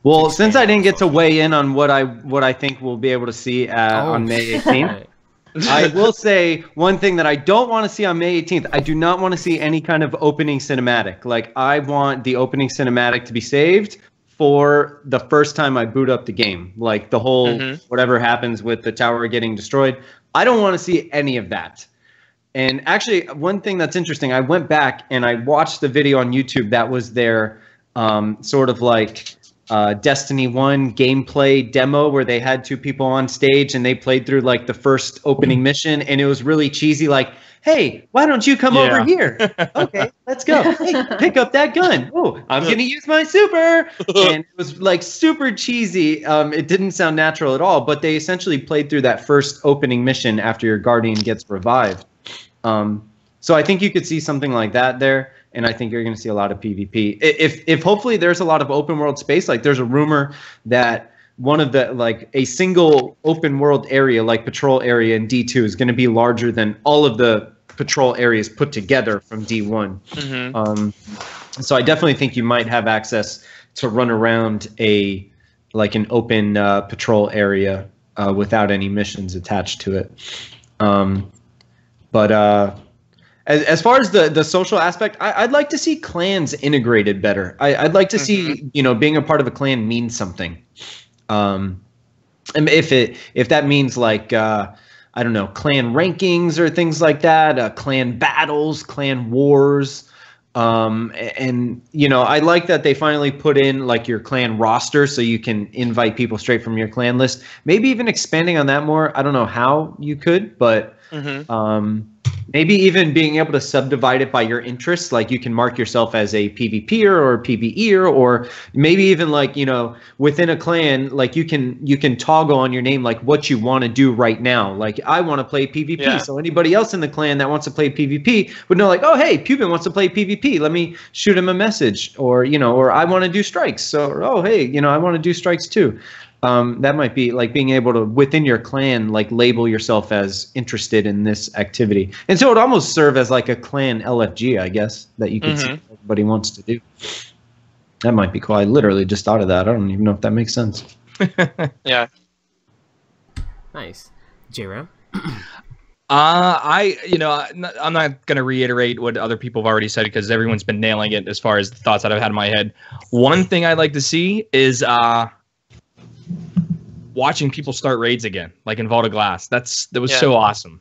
Well, since I didn't get to weigh in on what I think we'll be able to see on May 18th, I will say one thing that I don't want to see on May 18th. I do not want to see any kind of opening cinematic. Like, I want the opening cinematic to be saved for the first time I boot up the game. Like the whole whatever happens with the tower getting destroyed. I don't want to see any of that. And actually, one thing that's interesting, I went back and I watched the video on YouTube that was their sort of like Destiny 1 gameplay demo where they had two people on stage and they played through like the first opening mission, and it was really cheesy, like, hey, why don't you come over here? Okay, let's go. Hey, pick up that gun. Oh, I'm going to use my super. And it was like super cheesy. It didn't sound natural at all, but they essentially played through that first opening mission after your Guardian gets revived. So I think you could see something like that there. And I think you're going to see a lot of PvP. If hopefully there's a lot of open world space, like there's a rumor that one of the, like a single open world area, like patrol area in D2 is going to be larger than all of the patrol areas put together from D1. Mm-hmm. So I definitely think you might have access to run around an open patrol area without any missions attached to it. As far as the social aspect, I'd like to see clans integrated better. I'd like to see, being a part of a clan means something. And if that means like, I don't know, clan rankings or things like that, clan battles, clan wars. I like that they finally put in like your clan roster so you can invite people straight from your clan list. Maybe even expanding on that more. I don't know how you could, but maybe even being able to subdivide it by your interests. Like you can mark yourself as a PvPer or a PvEer, or maybe even like, within a clan, like you can toggle on your name, like what you want to do right now. Like I want to play PvP. Yeah. So anybody else in the clan that wants to play PvP would know like, oh, hey, Pubin wants to play PvP. Let me shoot him a message, or I want to do strikes. So, oh, hey, I want to do strikes too. That might be like being able to, within your clan, like label yourself as interested in this activity. And so it would almost serve as like a clan LFG, I guess, that you can see what everybody wants to do. That might be cool. I literally just thought of that. I don't even know if that makes sense. Yeah. Nice. J-Ram? I'm not going to reiterate what other people have already said because everyone's been nailing it as far as the thoughts that I've had in my head. One thing I'd like to see is watching people start raids again, like in Vault of Glass. That was so awesome.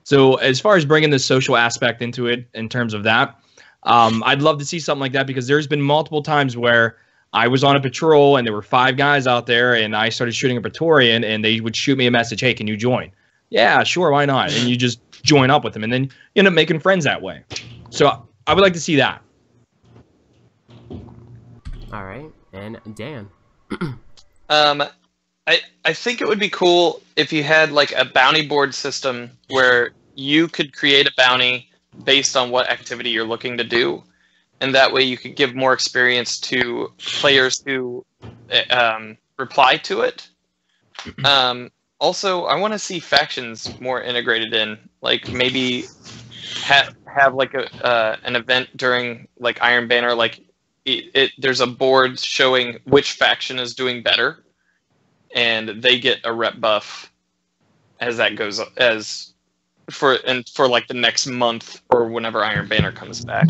So as far as bringing the social aspect into it, in terms of that, I'd love to see something like that because there's been multiple times where I was on a patrol and there were 5 guys out there and I started shooting a Praetorian and they would shoot me a message, hey, can you join? Yeah, sure, why not? And you just join up with them and then you end up making friends that way. So I would like to see that. All right, and Dan. I think it would be cool if you had like a bounty board system where you could create a bounty based on what activity you're looking to do, and that way you could give more experience to players who reply to it. Also, I want to see factions more integrated in, like maybe have like an event during like Iron Banner, like there's a board showing which faction is doing better. And they get a rep buff as that goes for like the next month or whenever Iron Banner comes back.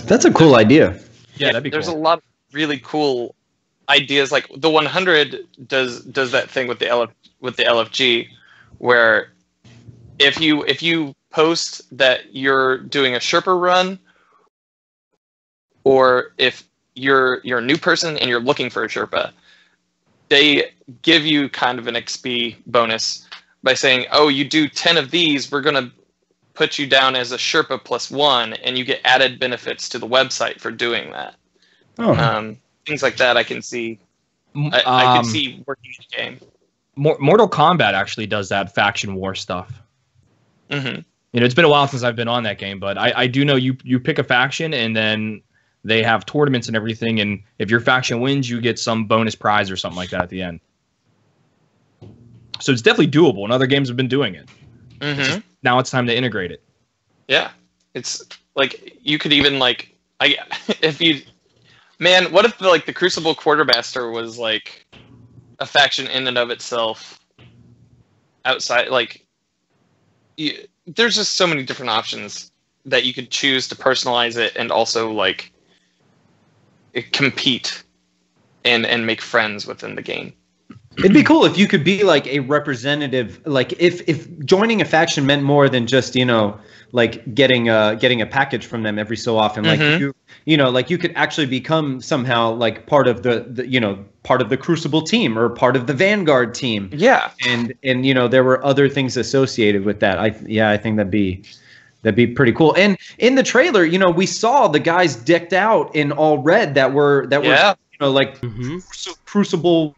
That's a cool idea. Yeah, that'd be cool. There's a lot of really cool ideas. Like the 100 does that thing with the LFG, where if you post that you're doing a Sherpa run, or if you're a new person and you're looking for a Sherpa, they give you kind of an XP bonus by saying, oh, you do 10 of these, we're going to put you down as a Sherpa +1, and you get added benefits to the website for doing that. Oh. Things like that I can see. I can see working in the game. Mortal Kombat actually does that faction war stuff. Mm-hmm. It's been a while since I've been on that game, but I do know you pick a faction and then they have tournaments and everything, and if your faction wins, you get some bonus prize or something like that at the end. So it's definitely doable, and other games have been doing it. Mm-hmm. Now it's time to integrate it. Yeah. It's like, you could even like, what if the Crucible Quartermaster was like a faction in and of itself outside, like, there's just so many different options that you could choose to personalize it and also like compete and make friends within the game. It'd be cool if you could be like a representative, like if joining a faction meant more than just, like getting a package from them every so often. Like like you could actually become somehow like part of part of the Crucible team or part of the Vanguard team. Yeah. And there were other things associated with that. I think that'd be pretty cool. And in the trailer, we saw the guys decked out in all red that were like Crucible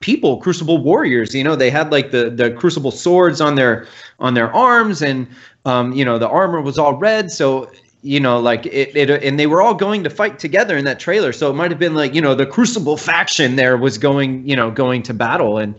people, Crucible warriors. They had like the Crucible swords on their arms, and the armor was all red. So like it and they were all going to fight together in that trailer. So it might have been like the Crucible faction there was going to battle. And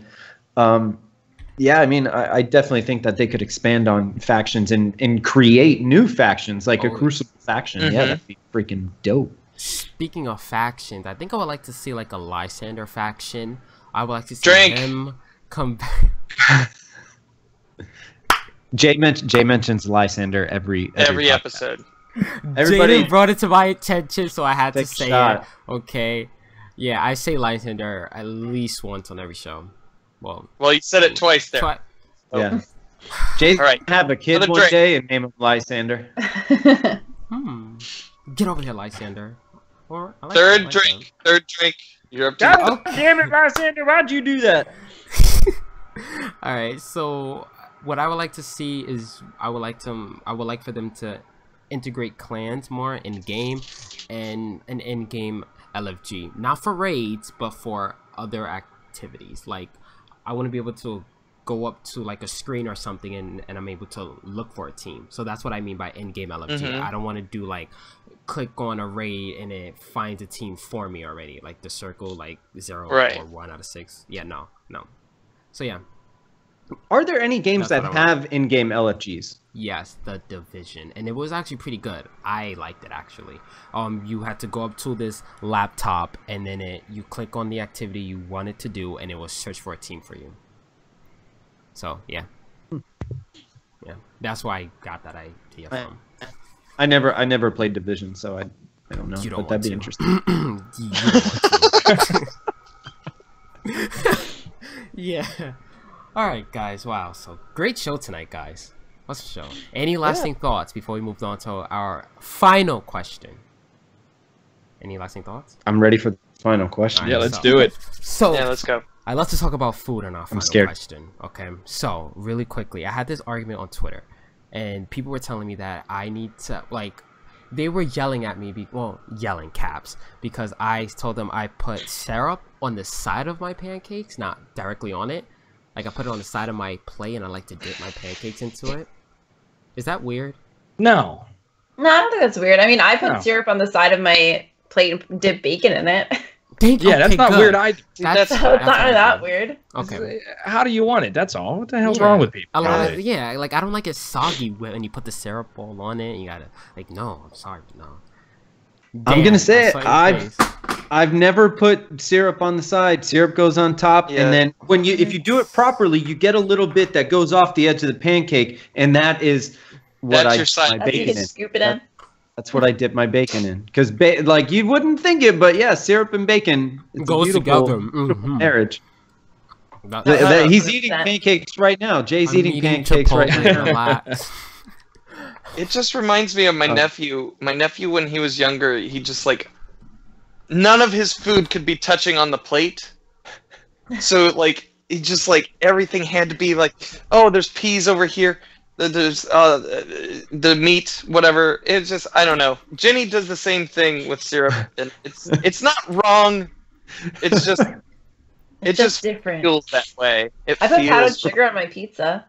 I definitely think that they could expand on factions and create new factions, like a Crucible faction. Yeah, that'd be freaking dope. Speaking of factions, I think I would like to see like a Lysander faction. I would like to see him come back. Jay mentions Lysander every episode. Everybody brought it to my attention, so I had to say it. Okay. Yeah, I say Lysander at least once on every show. Well, you said it twice there. Yeah. Jay's gonna have a kid one day and name him Lysander. Get over here, Lysander. Third drink. You're up to God damn it, Lysander! Why'd you do that? All right. So what I would like to see is I would like for them to integrate clans more in game and an in-game LFG, not for raids but for other activities. Like I want to be able to go up to like a screen or something and I'm able to look for a team. So that's what I mean by in-game LFG. I don't want to do like click on a raid and it finds a team for me already, like the circle, like 0 or 1 out of 6. Yeah, no. So yeah. Are there any games that have in-game LFGs? Yes, The Division, and it was actually pretty good. I liked it actually. You had to go up to this laptop and then you click on the activity you wanted to do and it will search for a team for you. So yeah, that's why I got that idea from. I never played Division, so I don't know. But that'd be interesting. You don't want to. Yeah. All right, guys. Wow. So great show tonight, guys. What's the show? Any lasting thoughts before we move on to our final question? Any lasting thoughts? I'm ready for the final question. Right, let's do it. So yeah, let's go. I'd love to talk about food in our final question. Okay. So really quickly, I had this argument on Twitter, and people were telling me that I need to they were yelling at me, yelling caps, because I told them I put syrup on the side of my pancakes, not directly on it. Like I put it on the side of my plate and I like to dip my pancakes into it. Is that weird? No. No, I don't think that's weird. I mean, I put syrup on the side of my plate and dip bacon in it. That's not weird either. That's not that weird. Okay. How do you want it? That's all. What the hell's wrong with people? Like I don't like it soggy when you put the syrup all on it. And you gotta no. I'm sorry, no. I'm gonna say it. I've never put syrup on the side. Syrup goes on top, and then if you do it properly, you get a little bit that goes off the edge of the pancake, and that is what I dip my bacon in. Scoop it in. That's what I dip my bacon in, because like you wouldn't think it, but yeah, syrup and bacon goes together. Marriage. He's eating pancakes right now. Jay's eating pancakes right now. It just reminds me of my nephew. My nephew, when he was younger, he just none of his food could be touching on the plate. So he just everything had to be there's peas over here. There's the meat, whatever. It's just I don't know. Jenny does the same thing with syrup, and it's not wrong. It's just it just different. Feels that way. I put powdered sugar on my pizza.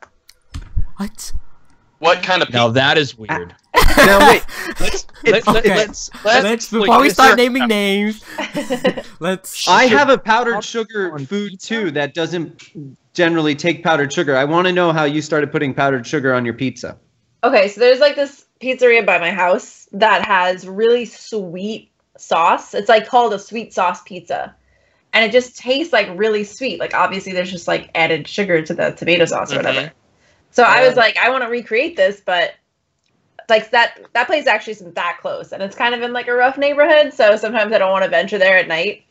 What kind of pizza? Now that is weird. Now wait, let's before we start naming names. I have a powdered sugar food too that doesn't generally take powdered sugar. I want to know how you started putting powdered sugar on your pizza. Okay, so there's this pizzeria by my house that has really sweet sauce. It's called a sweet sauce pizza. And it just tastes really sweet. Obviously there's just added sugar to the tomato sauce or whatever. So I was I want to recreate this, but that place actually isn't that close, and it's kind of in a rough neighborhood, so sometimes I don't want to venture there at night.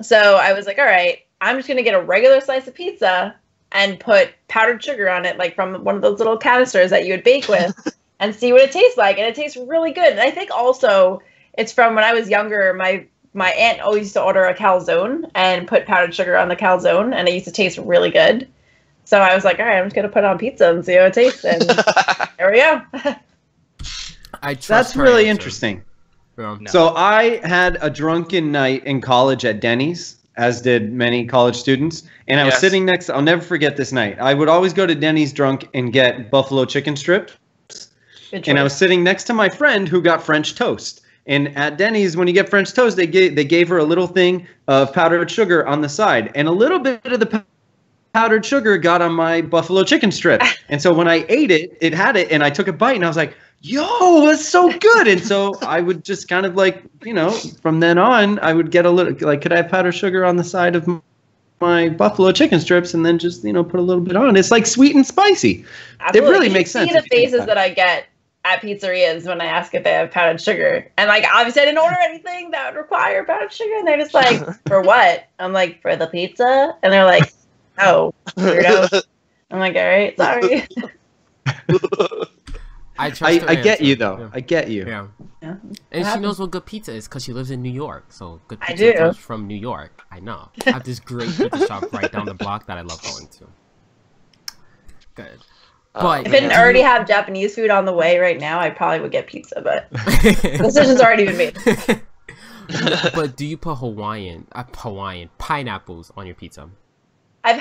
So I was all right, I'm just gonna get a regular slice of pizza and put powdered sugar on it, like from one of those little canisters that you would bake with, and see what it tastes like. And it tastes really good. And I think also it's from when I was younger. My aunt always used to order a calzone and put powdered sugar on the calzone, and it used to taste really good. So I was like, all right, I'm just gonna put it on pizza and see how it tastes. And there we go. That's really interesting. No. So I had a drunken night in college at Denny's, as did many college students. And I was sitting next, I'll never forget this night. I would always go to Denny's drunk and get buffalo chicken strips. And I was sitting next to my friend who got French toast. And at Denny's, when you get French toast, they gave her a little thing of powdered sugar on the side. And a little bit of the powdered sugar got on my buffalo chicken strip. And so when I ate it, it had it, and I took a bite, and I was like, yo, that's so good. And so I would just kind of like, from then on, I would get a little, like, could I have powdered sugar on the side of my buffalo chicken strips, and then just, put a little bit on. It's like sweet and spicy. Absolutely. It really makes sense. See the faces that I get at pizzerias when I ask if they have powdered sugar. And like, obviously I didn't order anything that would require powdered sugar. And they're just like, for what? I'm like, for the pizza? And they're like, oh, weirdo. I'm like, all right, sorry. I get you, though. Yeah. I get you. Yeah. And she knows what good pizza is because she lives in New York. So good I pizza do. comes from New York. I know. I have this great pizza shop right down the block that I love going to. Good. But if it didn't already have Japanese food on the way right now, I probably would get pizza, but decision's already been made. But do you put Hawaiian pineapples on your pizza? I've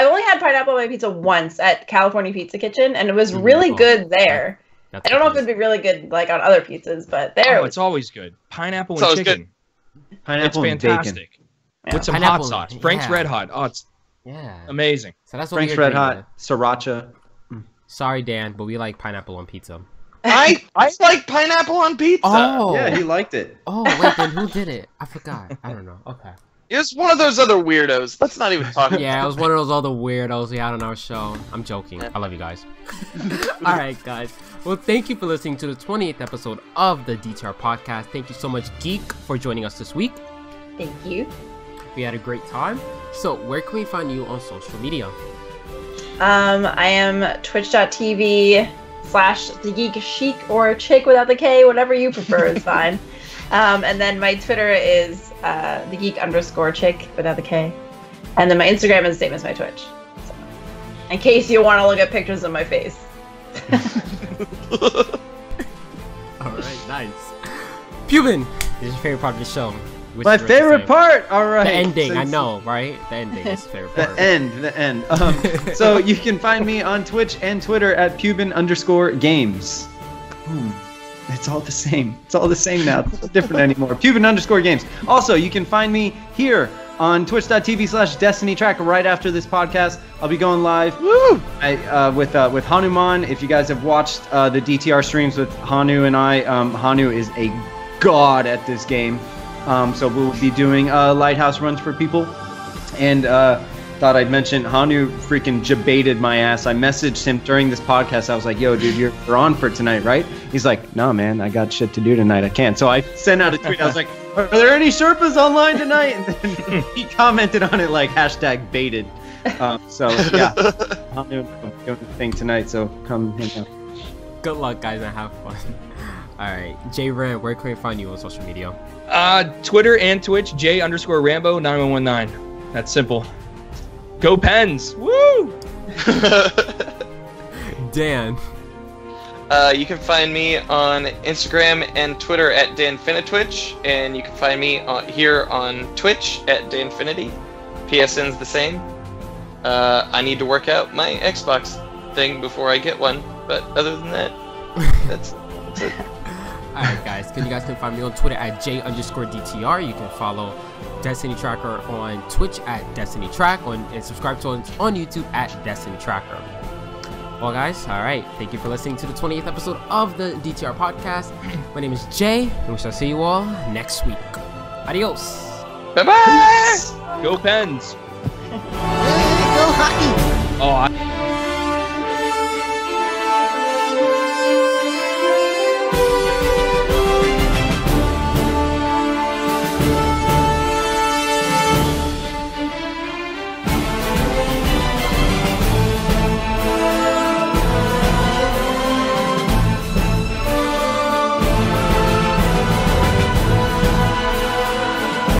only had pineapple on my pizza once at California Pizza Kitchen, and it was really good there. I don't know if it'd be really good like on other pizzas, but there. It's always good. Pineapple and chicken. Pineapple it's fantastic. Yeah. With some hot sauce. Frank's Red Hot. Oh, it's amazing. So that's what Frank's Red Hot, sriracha. Sorry, Dan, but we like pineapple on pizza. I like pineapple on pizza. Oh, yeah, he liked it. Oh, wait, then who did it? I forgot. I don't know. Okay. It was one of those other weirdos. Let's not even talk about Yeah, it was one of those other weirdos we had on our show. I'm joking. I love you guys. Alright, guys. Well, thank you for listening to the 28th episode of the DTR podcast. Thank you so much, Geek, for joining us this week. Thank you. We had a great time. So, where can we find you on social media? I am twitch.tv/thegeekchic or chick without the K, whatever you prefer is fine. And then my Twitter is thegeek_chick without the K. And then my Instagram is the same as my Twitch. So, in case you want to look at pictures of my face. Alright, nice. Pubin, this is your favorite part of the show. My favorite part. All right. The ending. I know, right? The ending is the favorite part. The end. So you can find me on Twitch and Twitter at Pubin_games. It's all the same. It's all the same now. It's not different anymore. Pubin_games. Also, you can find me here on twitch.tv/DestinyTracker right after this podcast. I'll be going live with Hanuman. If you guys have watched the DTR streams with Hanu and I, Hanu is a god at this game. So we'll be doing lighthouse runs for people. And thought I'd mention Hanu freaking jebaited my ass. I messaged him during this podcast. I was like, yo, dude, you're on for tonight, right? He's like, no, man, I got shit to do tonight. I can't. So I sent out a tweet. I was like, are there any Sherpas online tonight? And then he commented on it like #baited. So yeah, Hanu doing the thing tonight. So come hang out. Good luck, guys, and have fun. Alright, J-Ran, where can we find you on social media? Twitter and Twitch, J_Rambo9119. That's simple. Go Pens! Woo! Dan. You can find me on Instagram and Twitter at DanFinitwitch, and you can find me here on Twitch at DanFinity. PSN's the same. I need to work out my Xbox thing before I get one, but other than that, that's it. Alright, guys, you guys can find me on Twitter at J_DTR. You can follow Destiny Tracker on Twitch at Destiny Track and subscribe to us on YouTube at Destiny Tracker. Well, guys, alright, thank you for listening to the 28th episode of the DTR podcast. My name is Jay, and we shall see you all next week. Adios. Bye-bye! Go Pens! Go hockey! Oh,